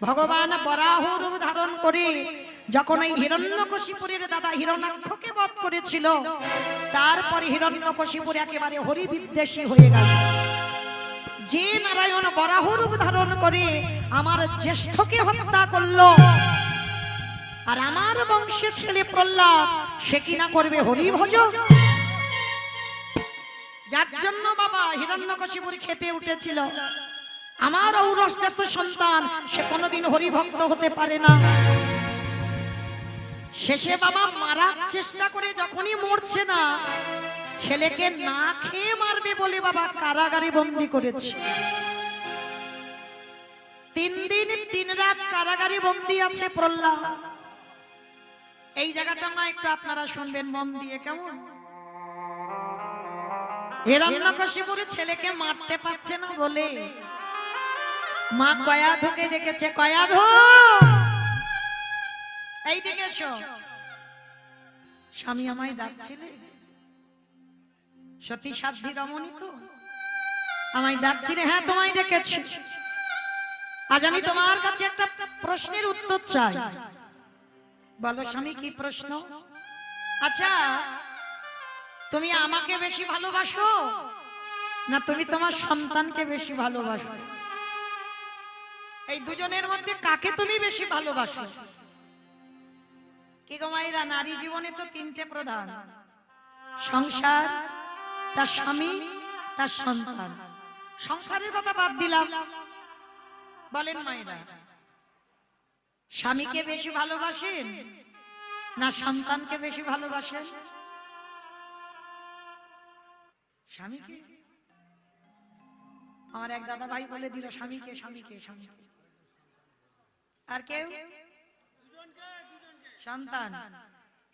ভগবান বরাহ রূপ ধারণ করে যখন এই হিরণ্যকশিপুরের দাদা হিরণ্যাক্ষকে বধ করেছিল, তারপরে হিরণ্যকশিপুর একেবারে হরিবিদ্বেষী হয়ে গেল। যে নারায়ণ বরাহ রূপ ধারণ করে আমার জ্যেষ্ঠকে হত্যা করলো, আর আমার বংশের ছেলে প্রহ্লাদ সে কিনা করবে হরি ভজন। যার জন্য বাবা হিরণ্যকশিপুর খেপে উঠেছিল, আমার ঔরসজাত সন্তান সে কোনোদিন হরিভক্ত হতে পারে না। শেষে বাবা মারার চেষ্টা করে যখনই মরছে না, ছেলেকে না খেয়ে মারবে বলে বাবা কারাগারে বন্দী করেছে। 3 দিন 3 রাত কারাগারে বন্দী আছে প্রহ্লাদ। এই জায়গাটা না একটু আপনারা শুনবেন মন দিয়ে, কেমন? হিরণ্যকশিপুর ছেলেকে মারতে পারছে না বলে মা কয়াধুকে ডেকেছে, কয়াধু এইদিকে এসো। স্বামী আমায় ডাকছিলে, সতী সাধ্বী রমণী তো আমায় ডাকছিলে? হ্যাঁ তোমায় ডেকেছি। আজ আমি তোমার কাছে একটা প্রশ্নের উত্তর চাই। বলো স্বামী, কি প্রশ্ন? আচ্ছা, তুমি আমাকে বেশি ভালোবাসো না তুমি তোমার সন্তানকে বেশি ভালোবাসো? এই দুজনের মধ্যে কাকে তুমি বেশি ভালোবাসো? কি গো মায়েরা, নারী জীবনে তো 3টে প্রধান: সংসার, তার স্বামী, তার সন্তান। সংসারের কথা বাদ দিলাম, বলেন মায়েরা স্বামীকে বেশি ভালোবাসেন না সন্তানকে বেশি ভালোবাসেন? স্বামীকে। আমার এক দাদা ভাই বলে দিল স্বামীকে, স্বামীকে, স্বামীকে। আর কেউ? সন্তান।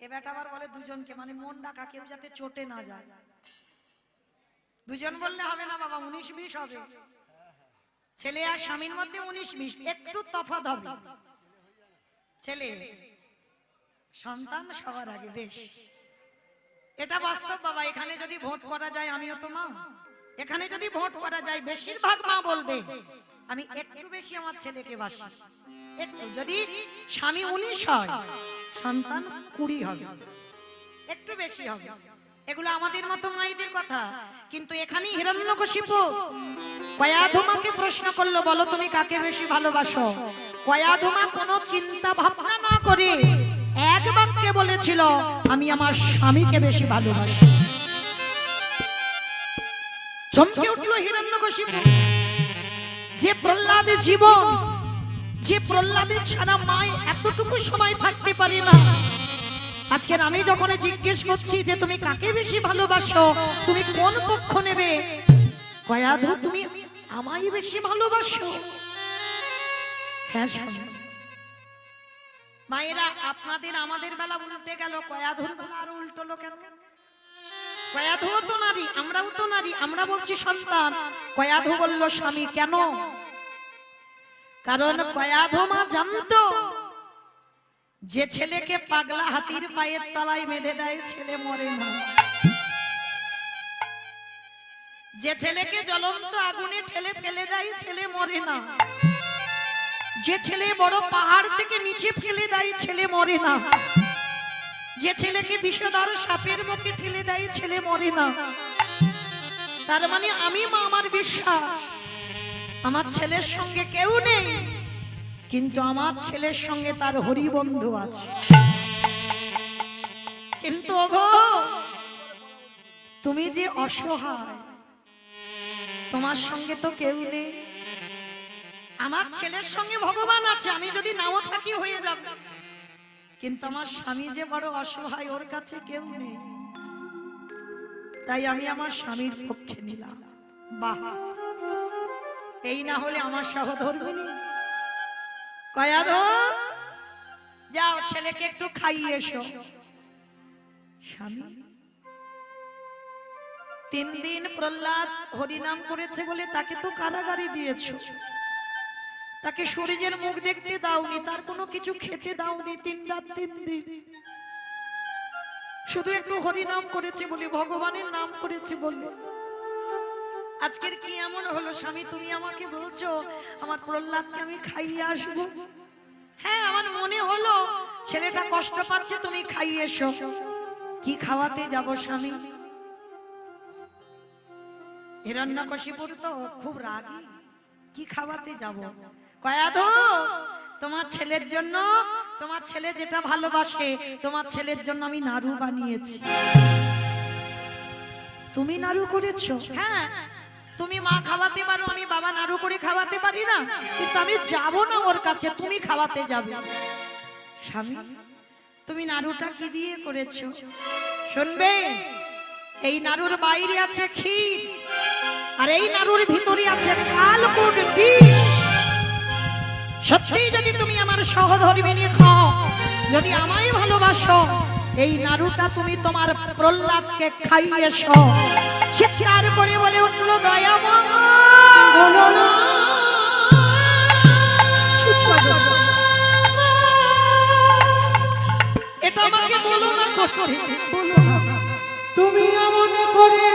এ বেটা আবার বলে দুজনকে, মানে মন ডাকা, কেউ যাতে চটে না যায়। দুজন বললে হবে না বাবা, 19-20 হবে। ছেলে আর স্বামীর মধ্যে 19-20 একটু তফাৎ হবে। ছেলে সন্তান সবার আগে, বেশ এটা বাস্তব বাবা। এখানে যদি ভোট করা যায়, আমিও তো মা, এখানে যদি ভোট করা যায় বেশিরভাগ মা বলবে আমি একটু বেশি আমার ছেলেকে বাসি। একটু যদি স্বামী 19 হয়, সন্তান 20 হবে, একটু বেশি হবে। এগুলো আমাদের মতো মায়েদের কথা। কিন্তু এখানে হিরণ্যকশিপু কয়াধুমাকে প্রশ্ন করলো, বলো তুমি কাকে বেশি ভালোবাসো? কয়াধুমা কোনো চিন্তা ভাবনা না করে এক বাক্যে বলেছিল, আমি আমার স্বামীকে বেশি ভালোবাসি। চমকে উঠলো হিরণ্যকশিপু। যে প্রহ্লাদের জীবন, যে প্রহ্লাদের ছাড়া মায় এতটুকু সময় থাকতে পারে না, আজকে আমি যখন জিজ্ঞেস করছি যে তুমি কাকে বেশি ভালোবাসো, তুমি কোন পক্ষ নেবে, কয়াধু তুমি আমায় বেশি ভালোবাসো? হ্যাঁ স্বামী। মায়েরা আপনাদের আমাদের বেলা উল্টে গেল, কয়াধুর বেলা আরো উল্টোলো কেন? কয়াধুও তো নারী, আমরাও তো নারী, আমরা বলছি সন্তান, কয়াধু বলল স্বামী। কেন? কারণ কয়াধু মা জানতো যে ছেলেকে পাগলা হাতির পায়ের তলায় বেঁধে দেয় ছেলে মরে না, যে ছেলেকে জ্বলন্ত আগুনে ঠেলে ফেলে দেয় ছেলে মরে না, যে ছেলে বড় পাহাড় থেকে নিচে ফেলে দেয় ছেলে মরে না, যে ছেলেকে বিষধর সাপের মুখে ঠেলে দেয় ছেলে মরে না। তার মানে আমি মা, আমার বিশ্বাস আমার ছেলের সঙ্গে কেউ নেই, কিন্তু আমার ছেলের সঙ্গে তার হরিবন্ধু আছে। কিন্তু ওগো তুমি যে অসহায়, তোমার সঙ্গে তো কেউ নেই। আমার ছেলের সঙ্গে ভগবান আছে, আমি যদি নাও থাকি হয়ে যাবে, কিন্তু আমার স্বামী যে বড় অসহায়, ওর কাছে কেউ নেই। তাই আমি আমার স্বামীর পক্ষে নিলাম। বাহ, এই না হলে আমার সহধর্মিনী কয়াধো, যাও ছেলেকে একটু খাইয়ে এসো। স্বামী 3 দিন প্রহ্লাদ হরিনাম করেছে বলে তাকে তো কারাগারে দিয়েছো, তাকে সূর্যের মুখ দেখতে দাওনি, তার কোনো কিছু খেতে দাওনি 3 রাত 3 দিন। শুধু একটু হরিনাম করেছে বলে, ভগবানের নাম করেছে বলে। আজকের কি এমন হলো স্বামী, তুমি আমাকে বলছো আমার প্রহ্লাদকে আমি খাইয়ে আসবো? হ্যাঁ, আমার মনে হলো ছেলেটা কষ্ট পাচ্ছে, তুমি খাইয়ে এসো। কি খাওয়াতে যাব স্বামী? হিরণ্যকশিপুর তো খুব রাগী, কি খাওয়াতে যাব? কয়াধো, তোমার ছেলের জন্য, তোমার ছেলে যেটা ভালোবাসে, তোমার ছেলের জন্য আমি নাড়ু বানিয়েছি। তুমি নাড়ু করেছো? হ্যাঁ, তুমি মা খাওয়াতে পারো, আমি বাবা নাড়ু করে খাওয়াতে পারি না, কিন্তু আমি যাব না ওর কাছে, তুমি খাওয়াতে যাবে। স্বামী, তুমি নাড়ুটা কি দিয়ে করেছো? শুনবে, এই নাড়ুর বাইরে আছে ক্ষীর, আর এই নাড়ুর ভিতরে আছে কালকুট বিষ। সত্যি যদি তুমি আমার সহধর্মিনী খাও, যদি আমায় ভালোবাসো, এই নাড়ুটা তুমি তোমার প্রহ্লাদকে খাইয়েছো। চিৎকার করে বলে উঠল দয়াময়, বলো না এটা আমাকে বলো না, কষ্ট বলো না। তুমি এমন করে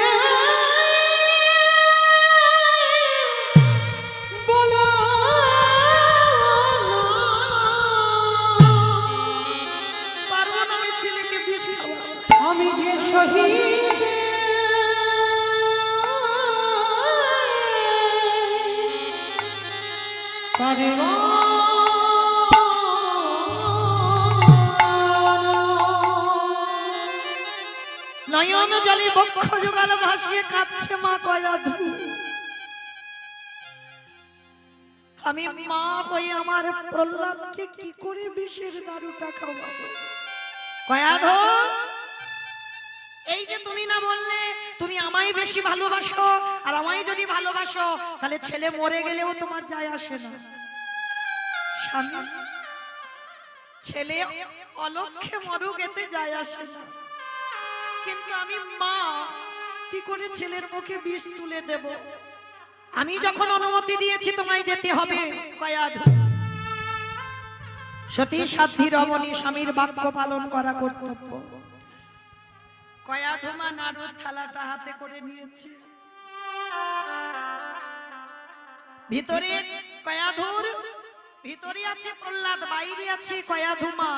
বলো না। পারবো না আমি ছেলেকে বেশি খাওয়াবো। আমি যে শহীদ নয়ন জলে বক্ষ যুগল ভাসিয়ে কাঁদছে মা কয়াধু। আমি মা হয়ে আমার প্রহ্লাদকে কি করে বিষের নাড়ুটা খাওয়াবো? কয়াধু, এই যে তুমি না বললে তুমি আমায় বেশি ভালোবাসো, আর আমায় যদি ভালোবাসো তাহলে ছেলে মরে গেলেও তোমার যায় আসে না। স্বামী, ছেলে অলক্ষে মরুক এতে যায় আসে না, কিন্তু আমি মা, কি করে ছেলের মুখে বিষ তুলে দেব? আমি যখন অনুমতি দিয়েছি তোমায় যেতে হবে কয়াধু, সতী সাধ্বী রমণী স্বামীর বাক্য পালন করা কর্তব্য। কয়াধু মা নাড়ুর থালাটা হাতে করে নিয়েছে। ভিতরে কয়াধুর ভিতরে আছে প্রহ্লাদ, বাইরে আছে কয়াধু মা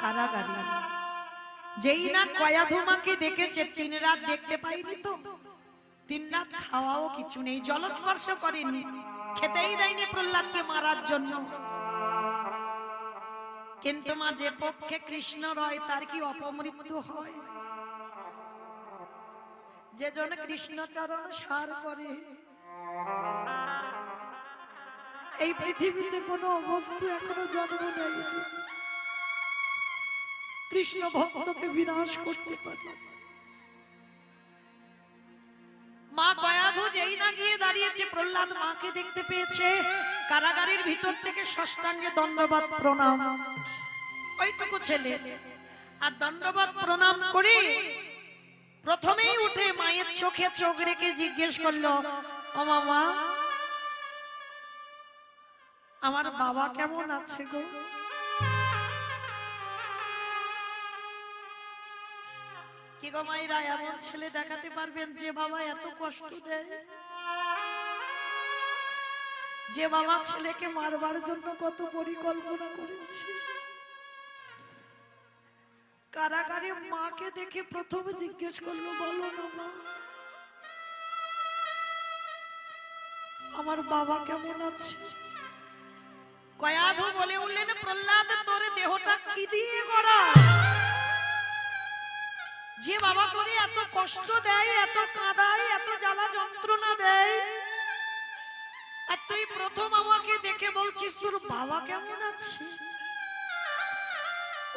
কারাগারে। যেই না কয়াধু মাকে দেখেছে, 3 রাত দেখতে পাইনি তো, 3 রাত খাওয়াও কিছু নেই, জলস্পর্শ করেনি, খেতেই দেয়নি প্রহ্লাদকে মারার জন্য। কিন্তু মা, যে পক্ষে কৃষ্ণ রয় তার কি অপমৃত্যু হয়? যে জন কৃষ্ণচরণ সার করে, এই পৃথিবীতে কোনো বস্তু এখনো জন্ম নেই কৃষ্ণ ভক্তকে বিনাশ করতে পারে। মা কয়াধু যেই না গিয়ে দাঁড়িয়েছে, প্রহ্লাদ মাকে দেখতে পেয়েছে, কারাগারের ভিতর থেকে ষষ্ঠাঙ্গে দণ্ডবত প্রণাম। ওইটুকু ছেলে, আর দণ্ডবত প্রণাম করে প্রথমেই উঠে মায়ের চোখে চোখ রেখে জিজ্ঞেস করলো, ও মামা, আমার বাবা কেমন আছে গো? কি গো মায়েরা, এমন ছেলে দেখাতে পারবেন যে বাবা এত কষ্ট দেয়, যে বাবা ছেলেকে মারবার জন্য কত পরিকল্পনা করেছে। কারাগারে মাকে দেখে প্রথমে জিজ্ঞেস করলো, বলো না মা, আমার বাবা কেমন আছে? কয়াধু বলে উঠলেন, প্রহ্লাদ তোর দেহটা কি দিয়ে গড়া? যে বাবা তোরে এত কষ্ট দেয়, এত কাঁদায়, এত জ্বালা যন্ত্রণা দেয়, আর তুই প্রথম আমাকে দেখে বলছিস তোর বাবা কেমন আছে?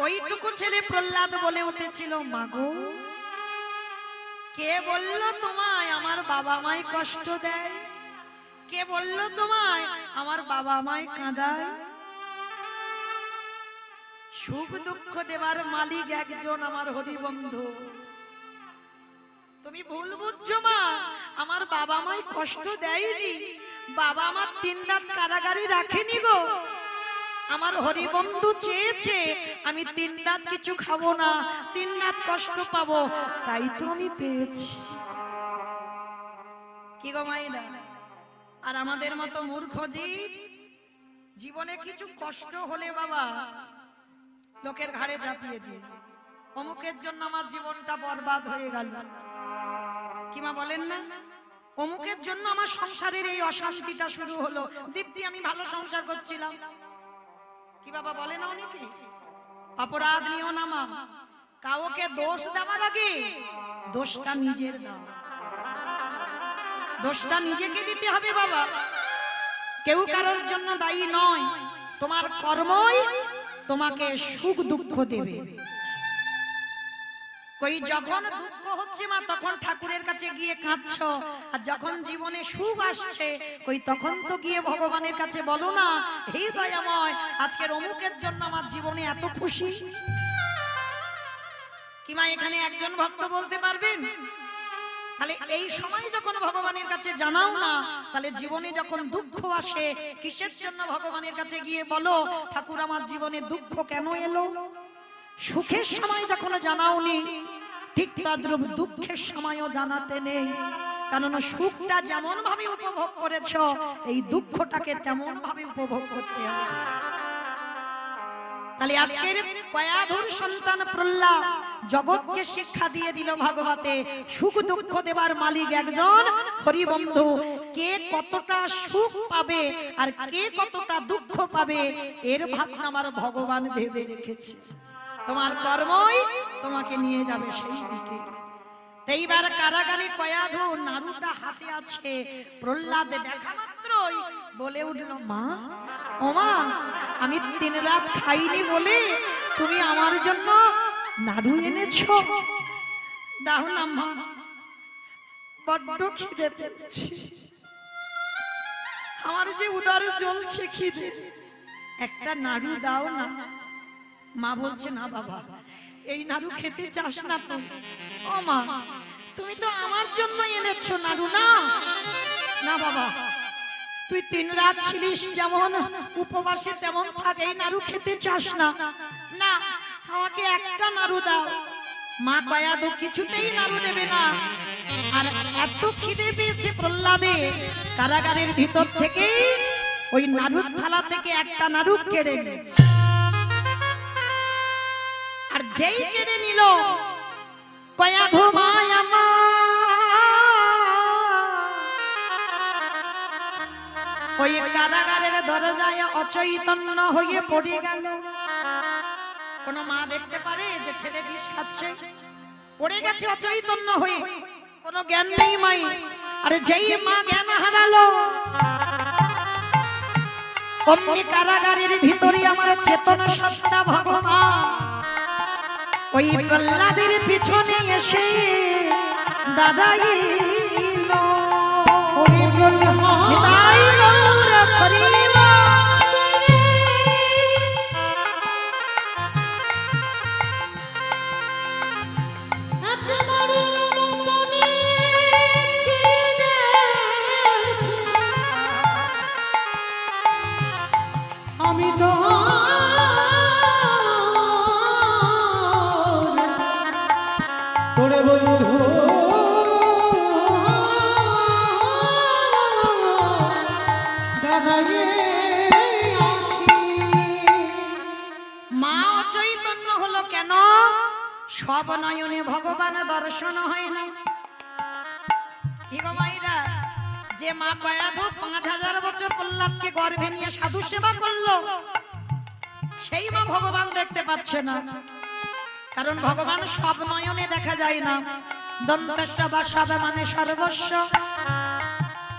ওইটুকু ছেলে প্রহ্লাদ বলে উঠেছিল, মাগো কে বললো তোমায় আমার বাবা মাই কষ্ট দেয়? কে বললো তোমায় আমার বাবা মাই কাঁদায়? সুখ দুঃখ দেবার মালিক একজন আমার হরিবন্ধু। তুমি ভুল বুঝছো মা, আমার বাবা মাই কষ্ট দেয়নি, বাবা আমার 3 রাত কারাগারে রাখেনি গো। আমার হরিবন্ধু চেয়েছে আমি 3 রাত কিছু খাবো না, 3 রাত কষ্ট পাবো, তাই তো আমি পেয়েছি। কি গো মাইরা, আর আমাদের মতো মূর্খ জীবনে কিছু কষ্ট হলে বাবা লোকের ঘাড়ে চাপিয়ে দিয়ে, অমুকের জন্য আমার জীবনটা বরবাদ হয়ে গেল, কি মা বলেন না? অমুকের জন্য আমার সংসারের এই অশান্তিটা শুরু হলো, দিব্যি আমি ভালো সংসার করছিলাম, কি বাবা বলে না অনেকে? অপরাধ নিও না মা, কাউকে দোষ দেওয়ার আগে দোষটা নিজের দাও, দোষটা নিজেকে দিতে হবে বাবা। কেউ কারোর জন্য দায়ী নয়, তোমার কর্মই তোমাকে সুখ দুঃখ দেবে। কই যখন দুঃখ হচ্ছে মা তখন ঠাকুরের কাছে গিয়ে কাঁদছো, আর যখন জীবনে সুখ আসছে কই তখন তো গিয়ে ভগবানের কাছে বলো না, হে দয়াময় আজকের অমুকের জন্য আমার জীবনে এত খুশি। কি মা এখানে একজন ভক্ত বলতে পারবেন? তাহলে এই সময় যখন ভগবানের কাছে জানাও না, তাহলে জীবনে যখন দুঃখ আসে কিসের জন্য ভগবানের কাছে গিয়ে বলো, ঠাকুর আমার জীবনে দুঃখ কেন এলো? সুখের সময় যখন জানাওনি, ঠিক তদ্রূপ দুঃখের সময়ও জানাতে নেই, কারণ সুখটা যেমন ভাবে উপভোগ করেছো এই দুঃখটাকে তেমন ভাবে উপভোগ করতে হবে। তাহলে আজকের কয়াধুর সন্তান প্রহ্লাদ জগৎকে শিক্ষা দিয়ে দিল ভাগবতে, সুখ দুঃখ দেবার মালিক একজন হরিবন্ধু। কে কতটা সুখ পাবে আর কে কতটা দুঃখ পাবে এর ভাবনা আমার ভগবান ভেবে রেখেছে। তোমার কর্মই তোমাকে নিয়ে যাবে সেই দিকে। এইবার কারাগারে কয়াধু নাড়ুটা হাতে আছে, প্রহ্লাদ দেখা মাত্রই বলে উঠল, মা ও মা, আমি 3 রাত খাইনি বলে তুমি আমার জন্য নাড়ু এনেছো, দাও না মা, বড্ড খিদে পেয়েছে, আমার যে উদর জ্বলছে খিদে, একটা নাড়ু দাও না। মা বলছে, না বাবা এই নাড়ু খেতে চাস না তো? ও মা তুমি তো আমার জন্য এনেছো নাড়ু, না না বাবা তুই 3 রাত ছিলিস যেমন উপবাসে তেমন থাক, এই নাড়ু খেতে চাস না, না আমাকে একটা নাড়ু দাও। মা কয়াধু কিছুতেই নাড়ু দেবে না, আর এত খিদে পেয়েছে প্রহ্লাদে, কারাগারের ভিতর থেকে ওই নাড়ুর থালা থেকে একটা নাড়ু কেড়ে নিয়েছে, আর যেই কেড়ে নিল কয়াধু মায়া মা ওই কারাগারের দরজায় অচৈতন্য হয়ে পড়ে গেল। কোন মা দেখতে পারে যে ছেলে বিষ খাচ্ছে? পড়ে গেছে অচৈতন্য হয়ে, কোনো জ্ঞান নেই মাই। আরে যেই মা জ্ঞান হারালো, অমনি কারাগারের ভিতরে আমার চেতন সত্তা ভগবান ওই প্রহ্লাদের পিছনে এসে দাঁড়াইল। ওরে প্রহ্লাদ নিতাই গৌর হরিব। একেবারে আমার মনে খিদে, আমি তো তোরে জন্য হলো কেন? সব নয়নে ভগবান দর্শন হয় না। কি গো মাইরা, যে মা কয়াধু 5000 বছর প্রহ্লাদকে গর্ভে নিয়ে সাধু সেবা করলো, সেই মা ভগবান দেখতে পাচ্ছে না। কারণ ভগবান সব নয়নে দেখা যায় না। দন্তস্ব বা সবে মানে সর্বস্ব,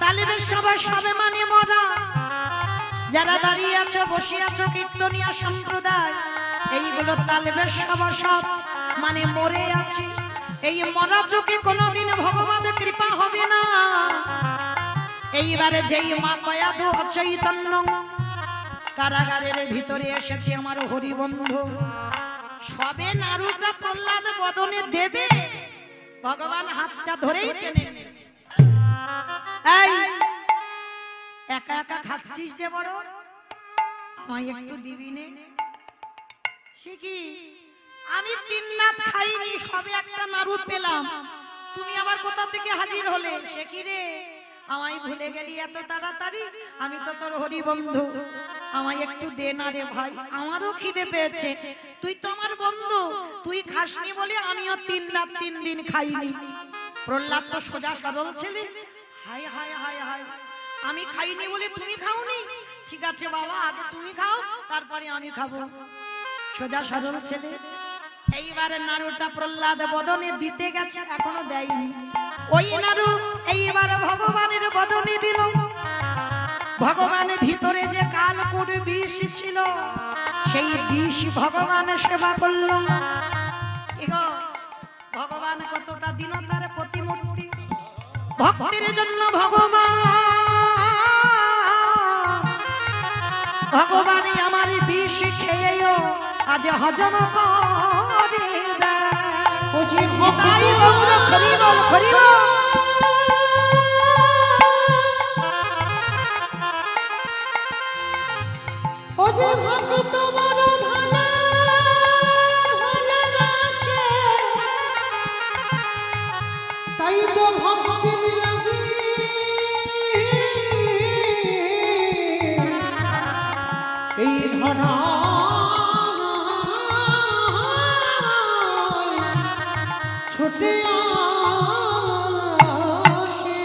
তালিবের সবাই সবে মানে মরা। যারা দাঁড়িয়ে আছো, বসে আছো, কীর্তনিয়া সম্প্রদায়, এইগুলো তালিবের সবা সব মানে মরে আছে। এই মরা চোখে কোনোদিন ভগবানের কৃপা হবে না। এইবারে যেই মা কয়াধু অচৈতন্য কারাগারের ভিতরে এসেছে আমার হরি বন্ধু, সবে নাড়ুটা প্রহ্লাদ বদনে দেবে, ভগবান হাতটা ধরেই টেনে নিয়েছে। এই একা একা খাচ্ছিস যে বড়, আমায় একটু দিবি নে? সে কি, আমি 3 রাত খাইনি, সবে একটা নাড়ু পেলাম, তুমি আবার কোথা থেকে হাজির হলে? সে কি রে, আমায় ভুলে গেলি এত তাড়াতাড়ি? আমি তো তোর হরি বন্ধু, আমায় একটু দে না রে ভাই, আমারও খিদে পেয়েছে। তুই তো আমার বন্ধু, তুই খাসনি বলে আমিও 3 রাত 3 দিন খাইনি। প্রহ্লাদ তো সোজা সরল ছেলে, হাই হাই হাই হাই, আমি খাইনি বলে তুমি খাওনি? ঠিক আছে বাবা, আগে তুমি খাও, তারপরে আমি খাবো। সোজা সরল ছেলে। এইবারে নাড়ুটা প্রহ্লাদ বদনে দিতে গেছে, এখনো দেয়নি। ওই নাড়ু এইবার ভগবানের বদনে দিল। ভগবানের ভিতরে যে কালকুট বিষ ছিল, সেই বিষ ভগবান সেবা করল। ভগবান কতটা দীনতার প্রতিমূর্তি, ভক্তের জন্য ভগবান আমার বিষ খেয়েও আজ হজম করে দেয়। তাই বল, হরি বল, হরি বল। ও যে ভক্ত বড় ভালোবাসে, তাই তো ভক্তির লাগি এই ধরা ছুটে আসে।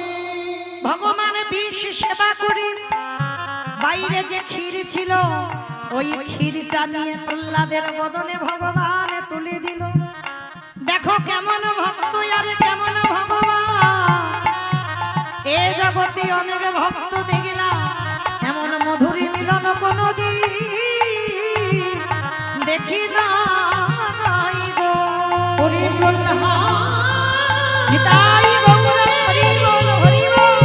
ভগবান বিষ সেবা করে বাইরে যে ক্ষীর ছিল, ওই ক্ষীরটা নিয়ে প্রহ্লাদের বদনে ভগবান তুলে দিল। দেখো কেমন ভক্ত আর কেমন ভগবান। এ জগতে অনেক ভক্ত দেখলাম, এমন মধুরী মিলন কোনদিন দেখি না গো। হরি প্রহ্লাদ নিতাই গৌর হরি বল, হরি বল।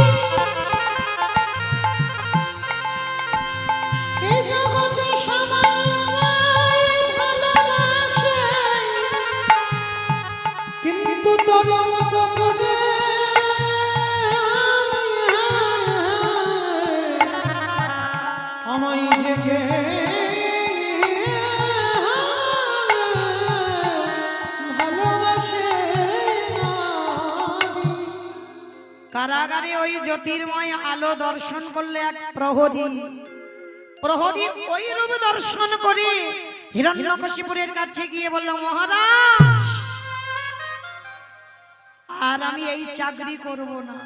এই জগতে সবাই ভালোবাসে, কিন্তু তোর মতো করে আমায় যে ভালোবাসে না। কারাগারে ওই জ্যোতির্ময় আলো দর্শন করলে এক প্রহরী, প্রহরী ওই রূপ দর্শন করে হিরণ্যকশিপুরের কাছে গিয়ে বলল, মহারাজ আর আমি এই চাকরি করব না,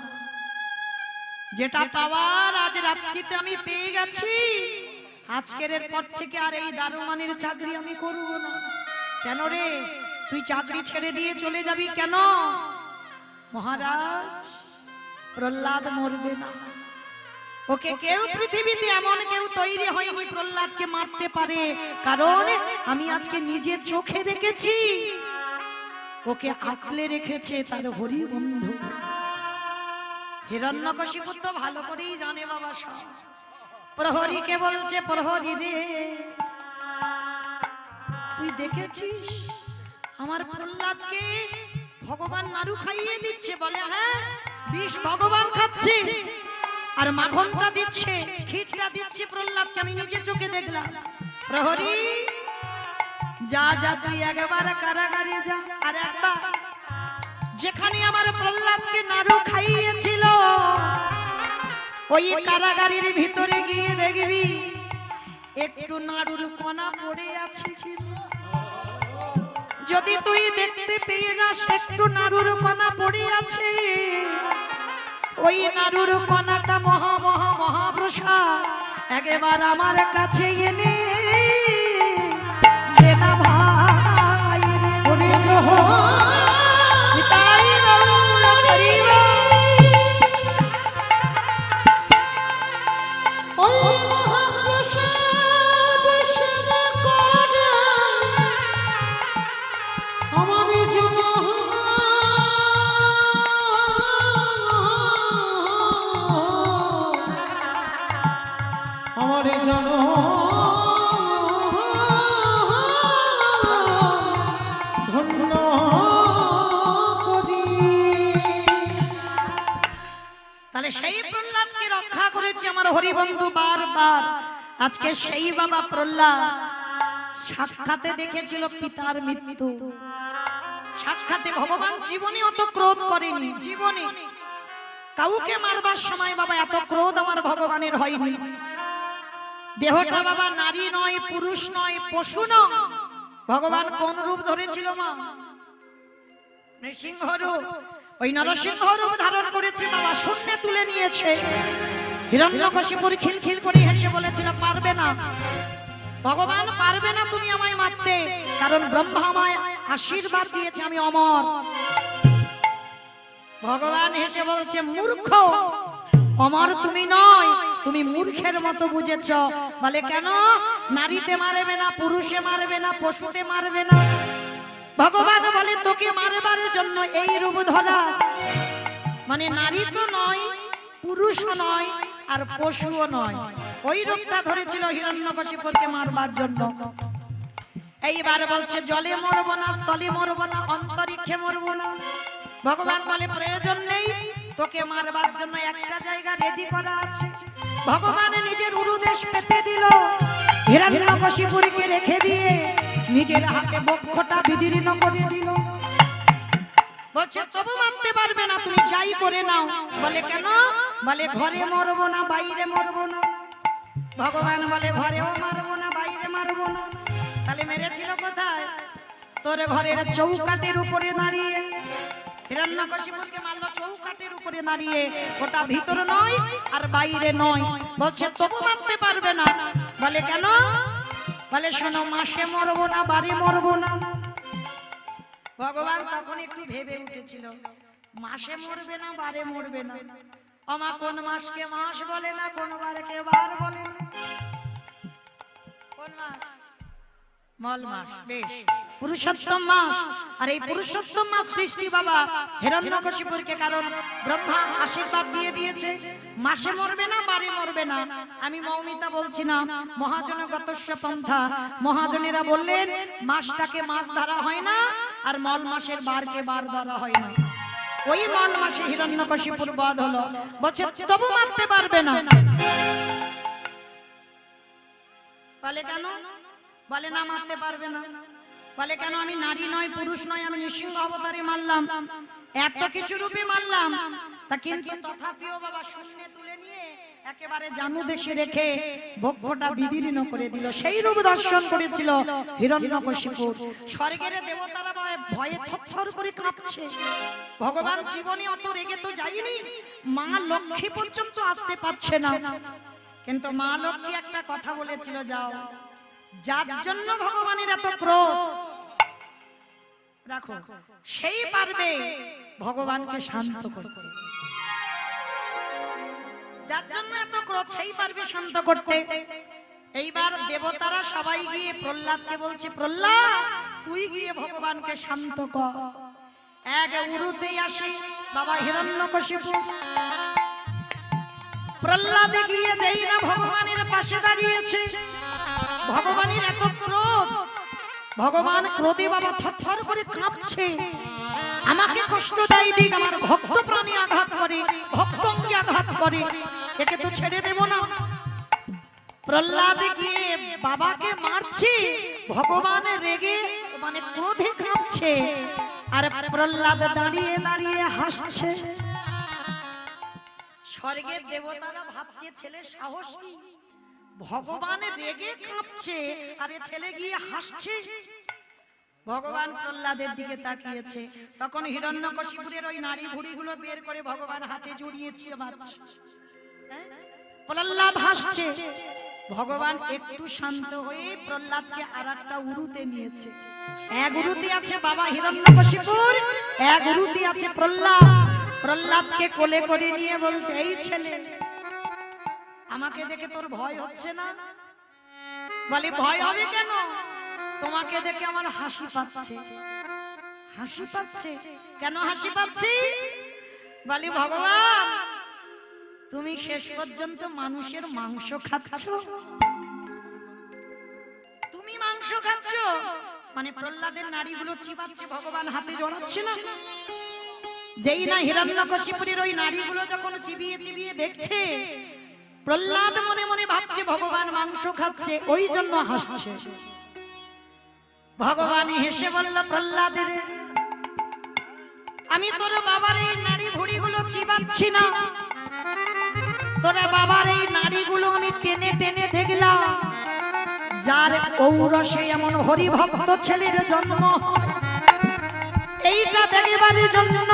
যেটা পাওয়ার আজ রাত্রিতে আমি পেয়ে গেছি, আজকের পর থেকে আর এই দারোয়ানের চাকরি আমি করব না। কেন রে, তুই চাকরি ছেড়ে দিয়ে চলে যাবি কেন? মহারাজ প্রহ্লাদ মরবে না, ওকে কেউ পৃথিবীতে এমন কেউ তৈরি হয়নি প্রহ্লাদকে মারতে পারে। কারণ আমি আজকে নিজে চোখে দেখেছি, ওকে আঁকলে রেখেছে তার হরি বন্ধু। হিরণ্যকশিপু তো ভালো করেই জানে বাবা সব। প্রহরীকে বলছে, প্রহরী রে, তুই দেখেছিস আমার প্রহ্লাদকে ভগবান নাড়ু খাইয়ে দিচ্ছে? বলে হ্যাঁ, বিষ ভগবান খাচ্ছে, আর মাখনটা দিচ্ছে, ক্ষীরটা দিচ্ছে প্রহ্লাদকে, আমি নিজে চোখে দেখলাম। প্রহরী যা যা, তুই একবার কারাগারে যা, আর একবার যেখানে আমার প্রহ্লাদকে নাড়ু খাইয়েছিল ওই কারাগারের ভিতরে গিয়ে দেখবি একটু নাড়ুর কণা পড়ে আছে। যদি তুই দেখতে পেয়ে যাস একটু নাড়ুর কণা পড়ে আছে, ওই নাড়ুর কণাটা মহা মহা মহাপ্রসাদ একবার আমার কাছে এনে দে না ভাই রে। ওরে গো নিতাই গৌর হরিব। ওই মহাপ্রসাদ সেবা করে আমারই জন্য আমারই জন্য ধন্য করি। তাহলে সেই প্রহ্লাদকে রক্ষা করেছে আমার হরিবন্ধু বারবার। আজকে সেই বাবা প্রহ্লাদ সাক্ষাতে দেখেছিল পিতার মৃত্যু, সাক্ষাতে ভগবান জীবনে অত ক্রোধ করেনি, জীবনে কাউকে মারবার সময় বাবা এত ক্রোধ আমার ভগবানের হয়নি। দেহটা বাবা নারী নয়, পুরুষ নয়, পশু নয়। ভগবান কোন রূপ ধরেছিল মা? নৃসিংহ রূপ। ওই নরসিংহ রূপ ধারণ করেছে বাবা, শূন্যে তুলে নিয়েছে। হিরণ্যকশিপুর খিলখিল করে হেসে বলেছিল পারবে না ভগবান, পারবে না তুমি আমায় মারতে, কারণ ব্রহ্মা আমায় আশীর্বাদ দিয়েছে আমি অমর। ভগবান হেসে বলছে মূর্খ, অমর তুমি নয়, তুমি মূর্খের মতো বুঝেছ। বলে কেন? নারীতে মারবে না, পুরুষে মারবে না, পশুতে মারবে না। ভগবান বলে তোকে মারবার জন্য এই রূপ ধরা, মানে নারী তো নয়, পুরুষও নয়, আর পশুও নয়। ওই রূপটা ধরেছিল হিরণ্যকশিপুরকে মারবার জন্য। এইবার বলছে জলে মরবো না, স্থলে মরবো না, অন্তরিক্ষে মরবো না। ভগবান বলে প্রয়োজন নেই, তোকে মারবার জন্য একটা জায়গা রেডি করা আছে। ভগবান নিজের উরুদেশ পেতে দিল, হিরণ্যকশিপুরকে রেখে দিয়ে নিজের হাতে বক্ষটা বিদীর্ণ করে দিল। বলছে তবু মারতে পারবে না, তুমি যাই করে নাও। বলে কেন? বলে ঘরে মরবো না, বাইরে মরবো না। ভগবান বলে ঘরেও মারবো না, বাইরে মারবো না। তাহলে মেরেছিল কোথায়? তোর ঘরের চৌকাটের উপরে দাঁড়িয়ে। হিরণ্যকশিপুরকে মারলো চৌকাটের উপরে দাঁড়িয়ে, ওটা ভিতর নয় আর বাইরে নয়। বলছে তবু মারতে পারবে না। বলে কেন? বলে শোনো, মাসে মরবো না, বাড়ি মরবো না। ভগবান তখন একটু ভেবে উঠেছিল, মাসে মরবে না, বারে মরবে না। আমা কোন মাসকে মাস বলে না, কোন বারকে বার বলে না। কোন মাস? মল মাস, বেশ পুরুষোত্তম মাস। আর এই পুরুষোত্তম মাস সৃষ্টি বাবা হিরণ্যকশিপুরকে, কারণ ব্রহ্মা আশীর্বাদ দিয়ে দিয়েছে মাসে মরবে না, বারে মরবে না। আমি মৌমিতা বলছি না, মহাজনগতস্য পন্থা। মহাজনেরা বললেন মাসটাকে মাস ধরা হয় না, আর মল মাসের বারকে বার ধরা হয় না। ওই মল মাসে হিরণ্যকশিপুর বধ হলো। বলছে তবু মারতে পারবে না। বলে কেন? বলে না মারতে পারবে না। বলে কেন? আমি নারী নয়, পুরুষ নয়, আমি নৃসিংহ অবতারে মারলাম, এত কিছু রূপে মারলাম, তা কিন্তু তথাপিও বাবা শূন্যে তুলে নিয়ে একেবারে জানু দেশে রেখে বক্ষটা বিদীর্ণ করে দিল। সেই রূপ দর্শন করেছিল হিরণ্যকশিপুর। স্বর্গের দেবতারা ভয়ে থরথর করে কাঁপছে। ভগবান জীবনে অত রেগে তো যায়নি, মা লক্ষ্মী পর্যন্ত আসতে পারছে না। কিন্তু মা লক্ষ্মী একটা কথা বলেছিল, যাও, যার জন্য ভগবানের এত ক্রোধ, রাখো, সেই পারবে ভগবানকে শান্ত করতে। যার জন্য এত ক্রোধ, সেই পারবে শান্ত করতে। এইবার দেবতারা সবাই গিয়ে প্রহ্লাদকে বলছে, প্রহ্লাদ তুই গিয়ে ভগবানকে শান্ত কর। এক উরুতেই আসে বাবা হিরণ্যকশিপু। প্রহ্লাদ গিয়ে যেই না ভগবানের পাশে দাঁড়িয়েছে, ভগবানের এত ক্রোধ, ভগবান ক্রোধে বাবা থরথর করে কাঁপছে। আমাকে কষ্ট দেয় দিক, আমার ভক্ত প্রাণী আঘাত করে, ভক্ত অঙ্গে আঘাত করে, একে তো ছেড়ে দেব না। প্রহ্লাদ গিয়ে বাবাকে মারছে, ভগবান রেগে মানে ক্রোধে কাঁপছে, আর প্রহ্লাদ দাঁড়িয়ে দাঁড়িয়ে হাসছে। স্বর্গের দেবতারা ভাবছে ছেলে সাহসী, ভগবান রেগে কাঁপছে আর ছেলে গিয়ে হাসছে। ভগবান প্রহ্লাদের দিকে তাকিয়েছে। তখন হিরণ্যকশিপুরের ওই নারী ভুঁড়িগুলো বের করে ভগবান হাতে জড়িয়েছে বাঁচছে। প্রহ্লাদ হাসছে। ভগবান একটু শান্ত হয়ে প্রহ্লাদকে আরেকটা উরুতে নিয়েছে। এক উরুতে আছে বাবা হিরণ্যকশিপুর, এক উরুতে আছে প্রহ্লাদ। প্রহ্লাদকে কোলে করে নিয়ে বলছে, এই ছেলে, আমাকে দেখে তোর ভয় হচ্ছে না? বলে, ভয় হবে কেন? তোমাকে দেখে আমার হাসি পাচ্ছে। হাসি পাচ্ছে? কেন হাসি পাচ্ছে? বলে, ভগবান, তুমি শেষ পর্যন্ত মানুষের মাংস খাচ্ছ। তুমি মাংস খাচ্ছ মানে প্রহ্লাদের নারীগুলো চিবাচ্ছে, ভগবান হাতে জড়াচ্ছে না। যেই না হিরণ্যকশিপুরের ওই নারীগুলো যখন চিবিয়ে চিবিয়ে দেখছে, প্রহ্লাদ মনে মনে ভাবছে ভগবান মাংস খাচ্ছে, ওই জন্য হাসছে। ভগবান হেসে বলল, প্রহ্লাদের, আমি তোর বাবার এই নারী ভুঁড়িগুলো চিবাচ্ছি না, তোরা বাবার এই নারীগুলো আমি টেনে টেনে দেখলাম। যার ঔরসে এমন হরিভক্ত ছেলের জন্ম, এইটা দেখবার জন্য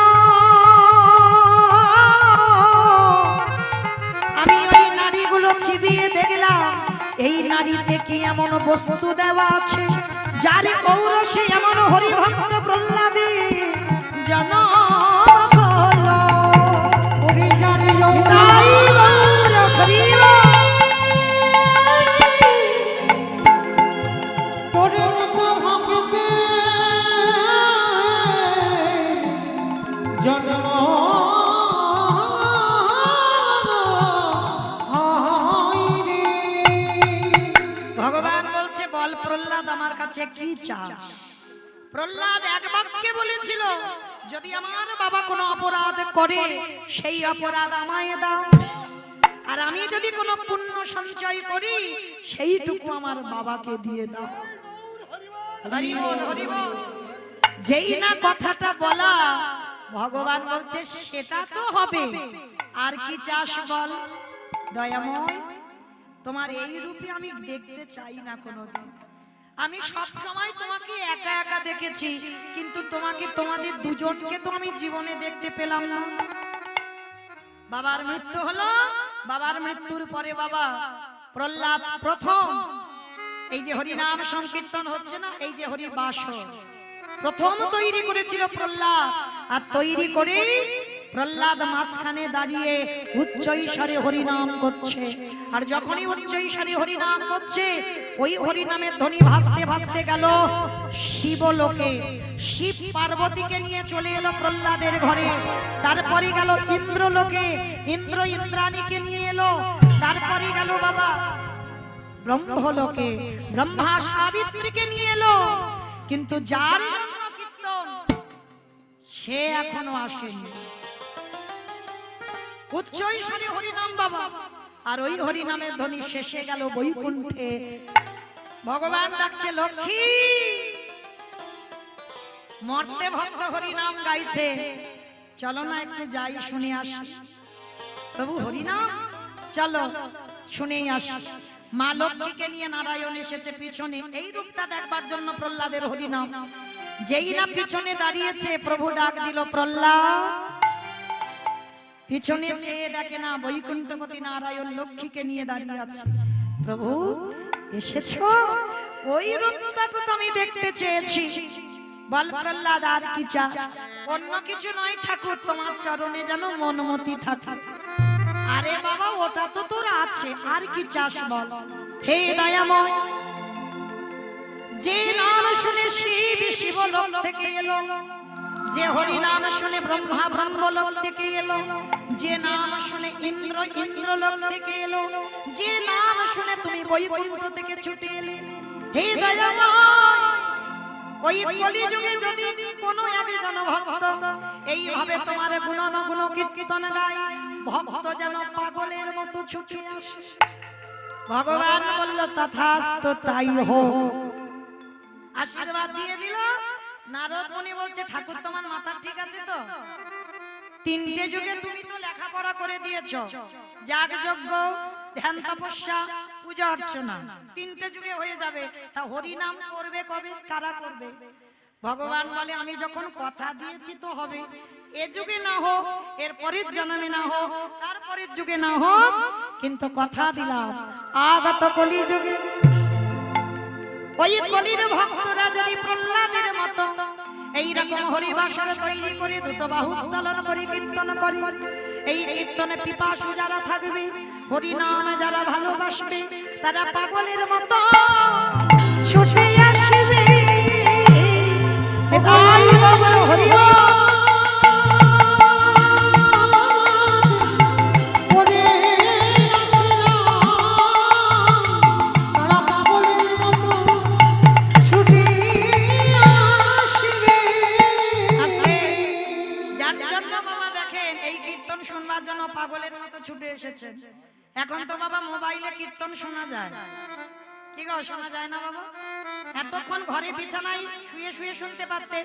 আমি ওই নারীগুলো চিবিয়ে দেখলাম। এই নারীতে কি এমন বস্তু দেওয়া আছে যার ঔরসে এমন হরিভক্ত প্রহ্লাদে জন্ম হলো। তাই বলো হরিব। তোরে মতো ভক্তে জন্ম হয় রে। ভগবান বলছে, বল প্রহ্লাদ, আমার কাছে কি চাস? প্রহ্লাদ এক বাক্যে বলেছিল, যদি আমার বাবা কোনো অপরাধ করে সেই অপরাধ আমায় দাও, আর আমি যদি কোনো পুণ্য সঞ্চয় করি সেইটুকু আমার বাবাকে দিয়ে দাও। হরি বল, হরি বল। যেই না কথাটা বলা, ভগবান বলছে, সেটা তো হবে, আর কি চাস বল? দয়াময়, তোমার এই রূপে আমি দেখতে চাই না কোনোদিন। আমি সব সময় তোমাকে একা একা দেখেছি, কিন্তু তোমাকে, তোমাদের দুজনকে তো আমি জীবনে দেখতে পেলাম না। বাবার মৃত্যু হলো, বাবার মৃত্যুর পরে বাবা প্রহ্লাদ প্রথম এই যে হরিনাম সংকীর্তন হচ্ছে না, এই যে হরি বাসর প্রথম তৈরি করেছিল প্রহ্লাদ। আর তৈরি করে প্রহ্লাদ মাঝখানে দাঁড়িয়ে উচ্চ ঈশ্বরে হরিনাম করছে। আর যখনই উচ্চ ঈশ্বরে হরিনাম করছে, ওই হরিনামের ধ্বনি ভাসতে ভাসতে গেল শিবলোকে। শিব পার্বতীকে নিয়ে চলে এলো প্রহ্লাদের ঘরে। তারপরে গেল ইন্দ্রলোকে, ইন্দ্র ইন্দ্রাণীকে নিয়ে এলো। তারপরে গেল বাবা ব্রহ্মলোকে, ব্রহ্মা সাবিত্রীকে নিয়ে এলো। কিন্তু যার কীর্তন সে এখনো আসেনি। উচ্চ ঈশ্বরে হরিনাম বাবা, আর ওই হরিনামের ধ্বনি শেষে গেল বৈকুণ্ঠে। ভগবান ডাকছে, লক্ষ্মী, মর্তে ভক্ত হরিনাম গাইছে, চলো না একটু যাই, শুনে আসি। প্রভু হরিনাম, চলো শুনেই আসি। মা লক্ষ্মীকে নিয়ে নারায়ণ এসেছে পিছনে, এই রূপটা দেখবার জন্য প্রহ্লাদের হরিনাম। যেই না পিছনে দাঁড়িয়েছে, প্রভু ডাক দিল, প্রহ্লাদ। পিছনে চেয়ে দেখে না বৈকুণ্ঠপতি নারায়ণ লক্ষ্মীকে নিয়ে দাঁড়িয়ে আছে। প্রভু এসেছো, ওই রূপটা তো আমি দেখতে চেয়েছি। বল প্রহ্লাদ, আর কি চাস? অন্য কিছু নয় ঠাকুর, তোমার চরণে যেন মনমতি থাকে। আরে বাবা, ওটা তো তোর আছে, আর কি চাস বল? হে দয়াময়, যে নাম শুনে শিব শিবলোক থেকে এলো, যে হরি নাম শুনে ব্রহ্মা ব্রহ্মলোক থেকে এলো, যে নাম শুনে ইন্দ্র ইন্দ্রলোক থেকে এলো, যে নাম শুনে তুমি বৈকুণ্ঠ থেকে ছুটে এলে। হে দয়াময়, ওই কলিযুগে যদি কোনো একজন ভক্ত এইভাবে তোমার গুণানুগুণ কীর্তন গায়, ভক্ত যেন পাগলের মতো ছুটে আসে। ভগবান বলল, তথাস্তু, তাই হোক। আশীর্বাদ দিয়ে দিল। নারদ মুনি বলছে, ঠাকুর তোমার মাথা ঠিক আছে তো? তিনটে যুগে তুমি তো লেখাপড়া করে দিয়েছো, যাগ যজ্ঞ, ধ্যান তপস্যা, পূজা অর্চনা, তিনটে যুগে হয়ে যাবে। তা হরি নাম করবে কবে, কারা করবে? ভগবান বলে আমি যখন কথা দিয়েছি তো হবে, এ যুগে না হোক, এর পরের জন্মে না হোক, তারপরের যুগে না হোক, কিন্তু কথা দিলাম আগত কলি যুগে ওই কলির ভক্তরা যদি প্রহ্লাদের মতো এইরকম হরিবাসর তৈরি করে দুটো বাহু উত্তোলন করে কীর্তন করে, এই কীর্তনে পিপাসু যারা থাকবে, হরি নামে যারা ভালোবাসবে, তারা পাগলের মতো ছুটে আসবে। তাই বাবা হরি পাগলের মতো ছুটে এসেছে। এখন তো বাবা মোবাইলে কীর্তন শোনা যায়, কি গো শোনা যায় না বাবা? এতক্ষণ ঘরে বিছানায় শুয়ে শুয়ে শুনতে পারতে,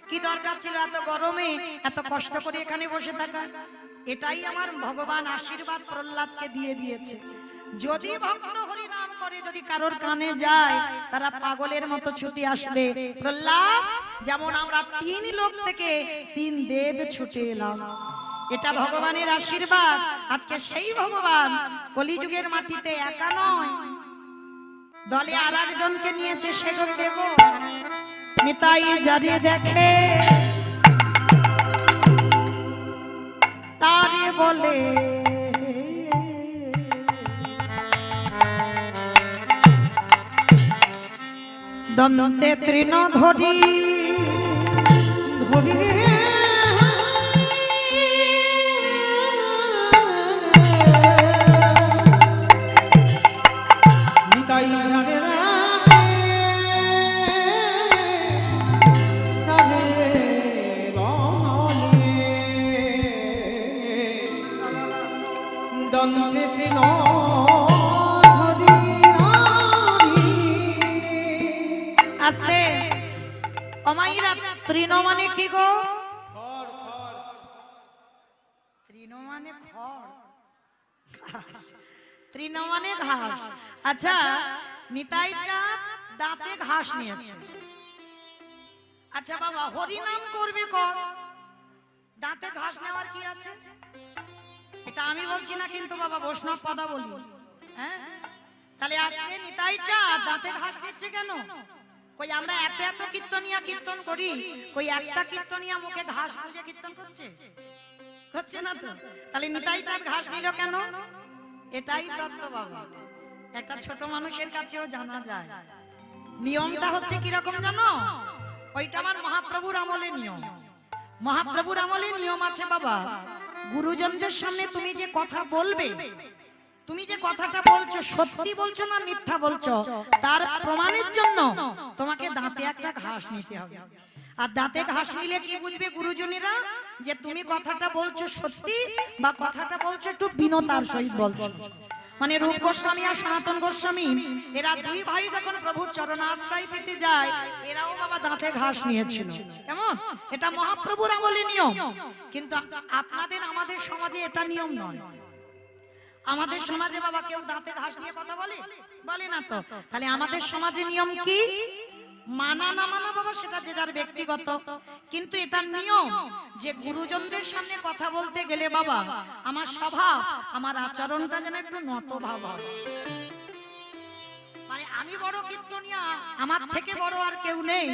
কি দরকার ছিল এত গরমে এত কষ্ট করে এখানে বসে থাকা? এটাই আমার ভগবান আশীর্বাদ প্রহ্লাদকে দিয়ে দিয়েছে। যদি ভক্ত হরি নাম করে যদি কারোর কানে যায়, তারা পাগলের মতো ছুটে আসবে। প্রহ্লাদ যেমন আমরা 3 লোক থেকে 3 দেব ছুটে এলাম, এটা ভগবানের আশীর্বাদ। আজকে সেই ভগবান কলিযুগের মাটিতে একা নয়, দলে আর একজনকে নিয়েছে, সে দেব নিতাই যারে দেখে তারে বলে দন্তে তৃণ ধরি ধরি রে নিতাই যারে আস্তে অমাইরা তৃণ মানে কি গো? তৃণ মানে খড়, তৃণ মানে ঘাস। আচ্ছা, নিতাই চাঁদ দাঁতে ঘাস নিয়েছে। আচ্ছা বাবা, হরি নাম করবে কর, দাঁতে ঘাস নেওয়ার কি আছে? এটা আমি বলছি না কিন্তু বাবা, বৈষ্ণব পদা বলি। হ্যাঁ, তাহলে আজকে নিতাই চাঁদ দাঁতে ঘাস নিচ্ছে কেন? কই আমরা এত এত কীর্তনিয়া কীর্তন করি, কই একটা কীর্তনিয়া মুখে ঘাস গুঁজে কীর্তন করছে? হচ্ছে না তো। তাহলে নিতাই চাঁদ ঘাস নিল কেন? এটাই তত্ত্ব বাবা, একটা ছোট মানুষের কাছেও জানা যায়। নিয়মটা হচ্ছে কিরকম জানো? ওইটা আমার মহাপ্রভুর আমলে নিয়ম। মহাপ্রভুর আমলে নিয়ম আছে বাবা, গুরুজনদের সামনে তুমি যে কথা বলবে, তুমি যে কথাটা বলছো সত্যি বলছো না মিথ্যা বলছো, তার প্রমাণের জন্য তোমাকে দাঁতে একটা ঘাস নিতে হবে। আর দাঁতে ঘাস নিলে কি বুঝবে গুরুজনেরা? যে তুমি কথাটা বলছো সত্যি, বা কথাটা বলছো একটু বিনতার সহিত বলছো। মানে রূপ গোস্বামী আর সনাতন গোস্বামী এরা 2 ভাই যখন প্রভুর চরণাশ্রয় পেতে যায়, এরাও বাবা দাঁতে ঘাস নিয়েছিল। কেমন? এটা মহাপ্রভুর আমলে নিয়ম। কিন্তু আপনাদের আমাদের সমাজে এটা নিয়ম নয়। আমাদের সমাজে বাবা কেউ দাঁতে ঘাস নিয়ে কথা বলে? বলে না তো। তাহলে আমাদের সমাজে নিয়ম কি? মানা না মানা বাবা সেটা যে যার ব্যক্তিগত, কিন্তু এটা নিয়ম যে গুরুজনদের সামনে কথা বলতে গেলে বাবা আমার স্বভাব আমার আচরণটা যেন একটু নত ভাব হয়। মানে আমি বড় কীর্তনিয়া, আমার থেকে বড় আর কেউ নেই।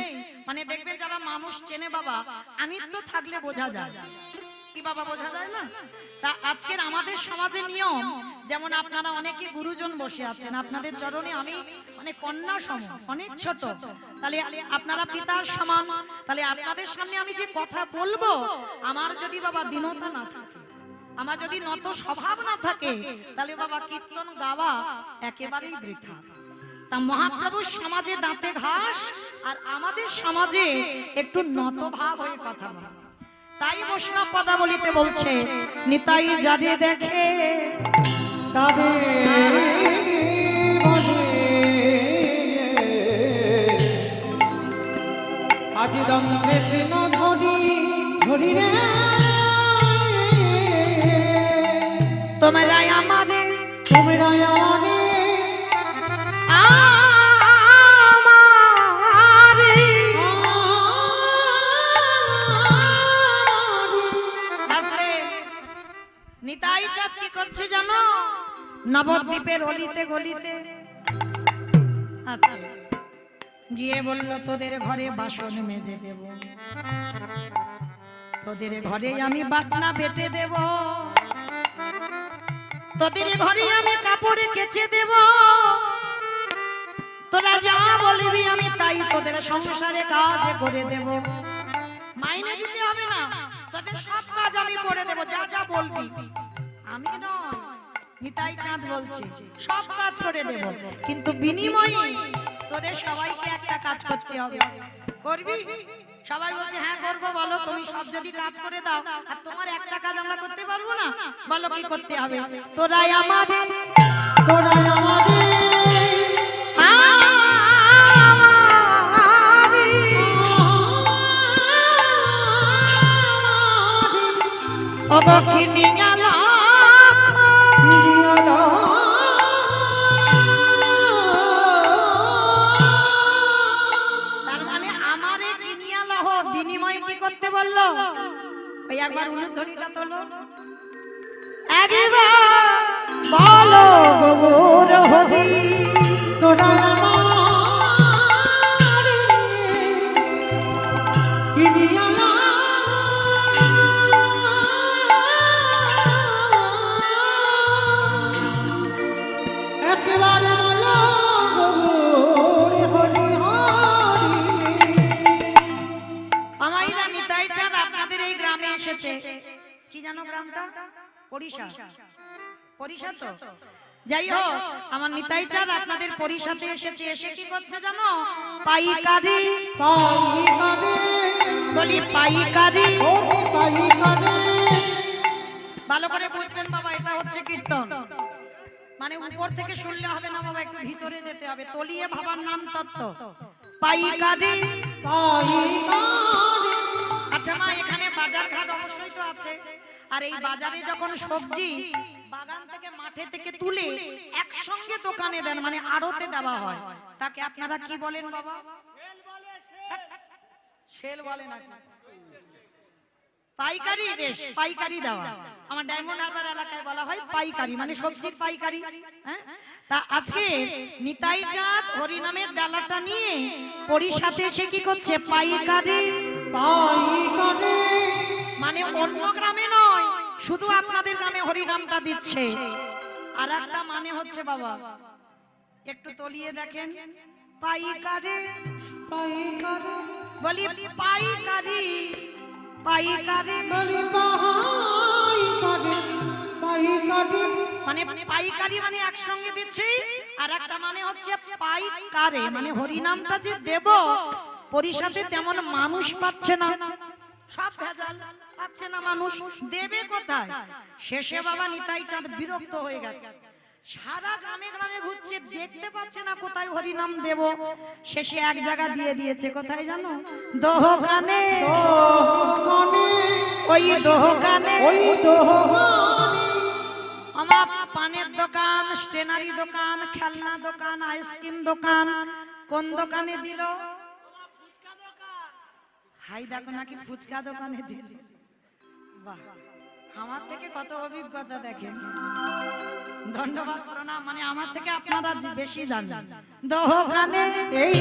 মানে দেখবে যারা মানুষ চেনে বাবা, আমি তো থাকলে বোঝা যায় কি বাবা, বোঝা যায় না? তা আজকের আমাদের সমাজে নিয়ম, যেমন আপনারা অনেকে গুরুজন বসে আছেন, আপনাদের চরণে আমি অনেক কন্যা সম, অনেক ছোট, তাহলে আপনারা পিতার সমান। তাহলে আপনাদের সামনে আমি যে কথা বলবো, আমার যদি বাবা দীনতা না থাকে, আমার যদি নত স্বভাব না থাকে, তাহলে বাবা কীর্তন গাওয়া একেবারেই বৃথা। তা মহাপ্রভুর সমাজে দাঁতে ঘাস, আর আমাদের সমাজে একটু নত ভাব হয়ে কথা বলা। তাই বৈষ্ণব পদাবলিতে বলছে নিতাই যারে দেখে তারে বলে আজ দন্তে তৃণ ধরি ধরি রে তোমরা আমারে তোমরা আমারে আমারে নবদ্বীপের অলিতে গলিতে আসে, গিয়ে বলল তোদের ঘরে বাসন মেজে দেব, তোদের ঘরে আমি বাটনা বেটে দেব, তোদের ঘরে আমি কাপড়ে কেচে দেব, তোরা যা বলবি আমি তাই তোদের সংসারে কাজ করে দেব, মাইনে দিতে হবে না, তোদের সব কাজ আমি করে দেব, যা যা বলবি। আমি নয়, নিতাই চাঁদ বলছে সব কাজ করে দেব, কিন্তু বিনিময়ে তোদের সবাইকে একটা কাজ করতে হবে। করবি? সবাই বলছে হ্যাঁ করবো। বলো তুমি সব যদি কাজ করে দাও আর তোমার একটা কাজ আমরা করতে পারবো না, বলো কি করতে হবে? তোরাই আমাদের, তোরাই আমাদের অবখিনি গেল বিনিময়ে কি করতে বললো? ওই একবার উলুধ্বনিটা তোলো, একবার বলো গৌর হরি। তোরা আমার কিনিয়া লা, একেবারে বলো গৌর হরি হরি। আমাইরা নিতাই চাঁদ আপনাদের এই গ্রামে এসেছে, কি জানো গ্রামটা? পরিশা। পরিশা তো? যাই হোক, আমার নিতাই চাঁদ আপনাদের পরিশাতে এসেছে, এসে কি করছে জানো? পাইকারি। পাইকারি বলি পাইকারি। ও পাইকারি। ভালো করে বুঝবেন বাবা, এটা হচ্ছে কীর্তন, মানে উপর থেকে শুনলে হবে না বাবা, একটু ভিতরে যেতে হবে, তলিয়ে ভাবার নাম তত্ত্ব। পাইকারি পাইকারি। আচ্ছা মা, এখানে বাজার ঘাট অবশ্যই তো আছে, আর এই বাজারে যখন সবজি বাগান থেকে মাঠে থেকে তুলে একসঙ্গে দোকানে দেন, মানে আড়তে দেওয়া হয়, তাকে আপনারা কি বলেন বাবা? সেল বলে না, পাইকারি। বেশ, পাইকারি দেওয়া। আমার ডায়মন্ড হারবার এলাকায় বলা হয় পাইকারি, মানে সবজির পাইকারি। হ্যাঁ, তা আজকে নিতাই চাঁদ হরিনামের ডালাটা নিয়ে পরিশাতে এসে কি করছে? পাইকারি। পাইকারি মানে অন্য গ্রামে নয়, শুধু আপনাদের গ্রামে হরিনামটা দিচ্ছে। আর একটা মানে হচ্ছে বাবা, একটু তলিয়ে দেখেন, পাইকারি। পাইকারি বলি পাইকারি। পাইকারি বলি পাইকারি। পাইকারি মানে পাইকারি মানে একসঙ্গে দিচ্ছি, আর একটা মানে হচ্ছে পাইকারে, মানে হরিনামটা যে দেব পরিশাতে তেমন মানুষ পাচ্ছে না, সব ভেজাল, পাচ্ছে না মানুষ, দেবে কোথায়? শেষে বাবা নিতাই চাঁদ বিরক্ত হয়ে গেছে, সারা গ্রামে গ্রামে ঘুরছে, দেখতে পাচ্ছে না কোথায় হরিনাম দেব। শেষে এক জায়গা দিয়ে দিয়েছে, কোথায় জানো? দোকানে। ওই দোকানে, ওই দোকানে আমার পানের দোকান, স্টেনারি দোকান, খেলনা দোকান, আইসক্রিম দোকান। কোন দোকানে দিল? হাই দেখো নাকি ফুচকা দোকানে দিল। বাহ, আমার থেকে কত অভিজ্ঞতা দেখেন। ধন্যবাদ, প্রণাম, মানে আমার থেকে আপনারা বেশি জানেন। দোকানে, এই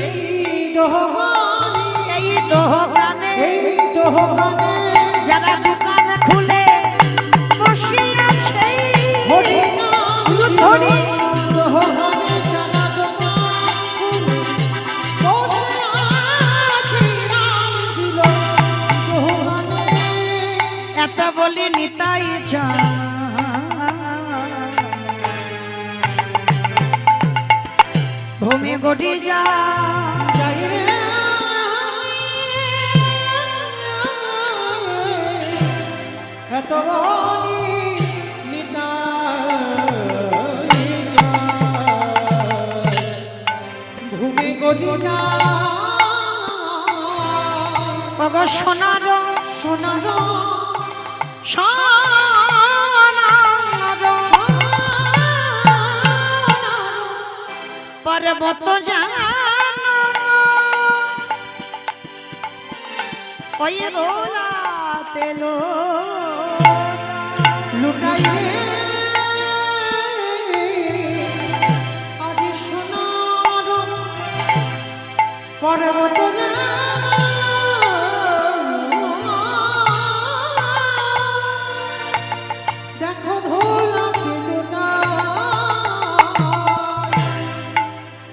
দোকানে, এই দোকানে, এই দোকানে যারা দোকান খুলে বসে আছে, হরি দোকানে জানা দোকান বসে আছে, রাম দিল দোকানে। এত বলি নিতাই চাঁদ ভূমি গড়ি যা, যাই রে এত বলি নিতাই চাঁদ ভূমি গড়ি যা। ওগো সোনার সোনার সোনার পর্বত জানো, ওই দোলাতে লুটাই রে পর্বত দেখো ধোলা কেদুনা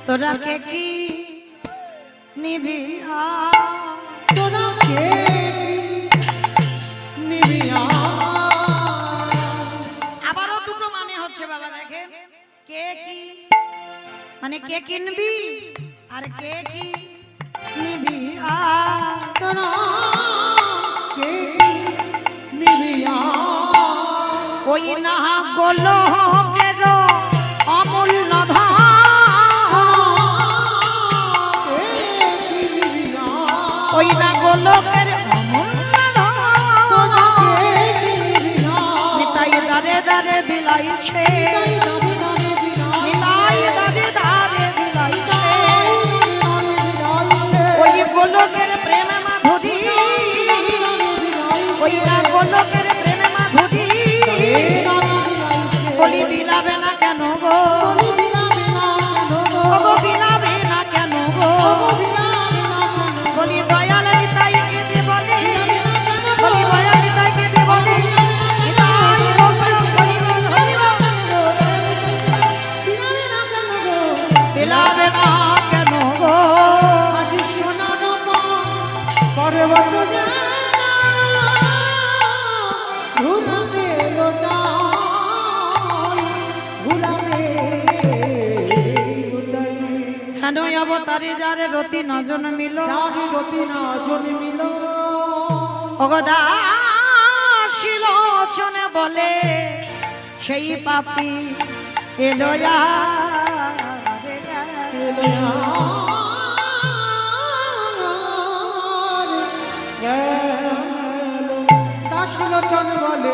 তোরা কে কি নিবি তোরা কে নিবিয়া আবারও দুটো মানে হচ্ছে বাবা দেখেন কে কি মানে কে কিনবি আর কে কি নিবি তোরা কে নিবিয়া ওই না গোলো কেরো অমূল্য ধন ওই না গোলকের অমূল্য ধন নিতাই দারে দারে বিলাইছে নিতাই দারে দারে বিলাইছে ওই গোলকের প্রেম মাধুরী ওই না গোলকের প্রেম মাধুরী বলি বিলাবে না কেন গো গো বিলাবে না কেন গো বলি দয়াল নিতাই কেঁদে বলে বলি দয়াল নিতাই কেঁদে বলে নিতাই বলো বলি বিলাবে না কেন গো আজি সোনার পর্বত ভুলাতে লোটাই ভুলাতে লোটাই হেন অবতারে যারে রতি নজন মিল যারি রতি না জন্মিল অগদাশিলোচনে বলে সেই পাপি এলো দাস লোচন বলে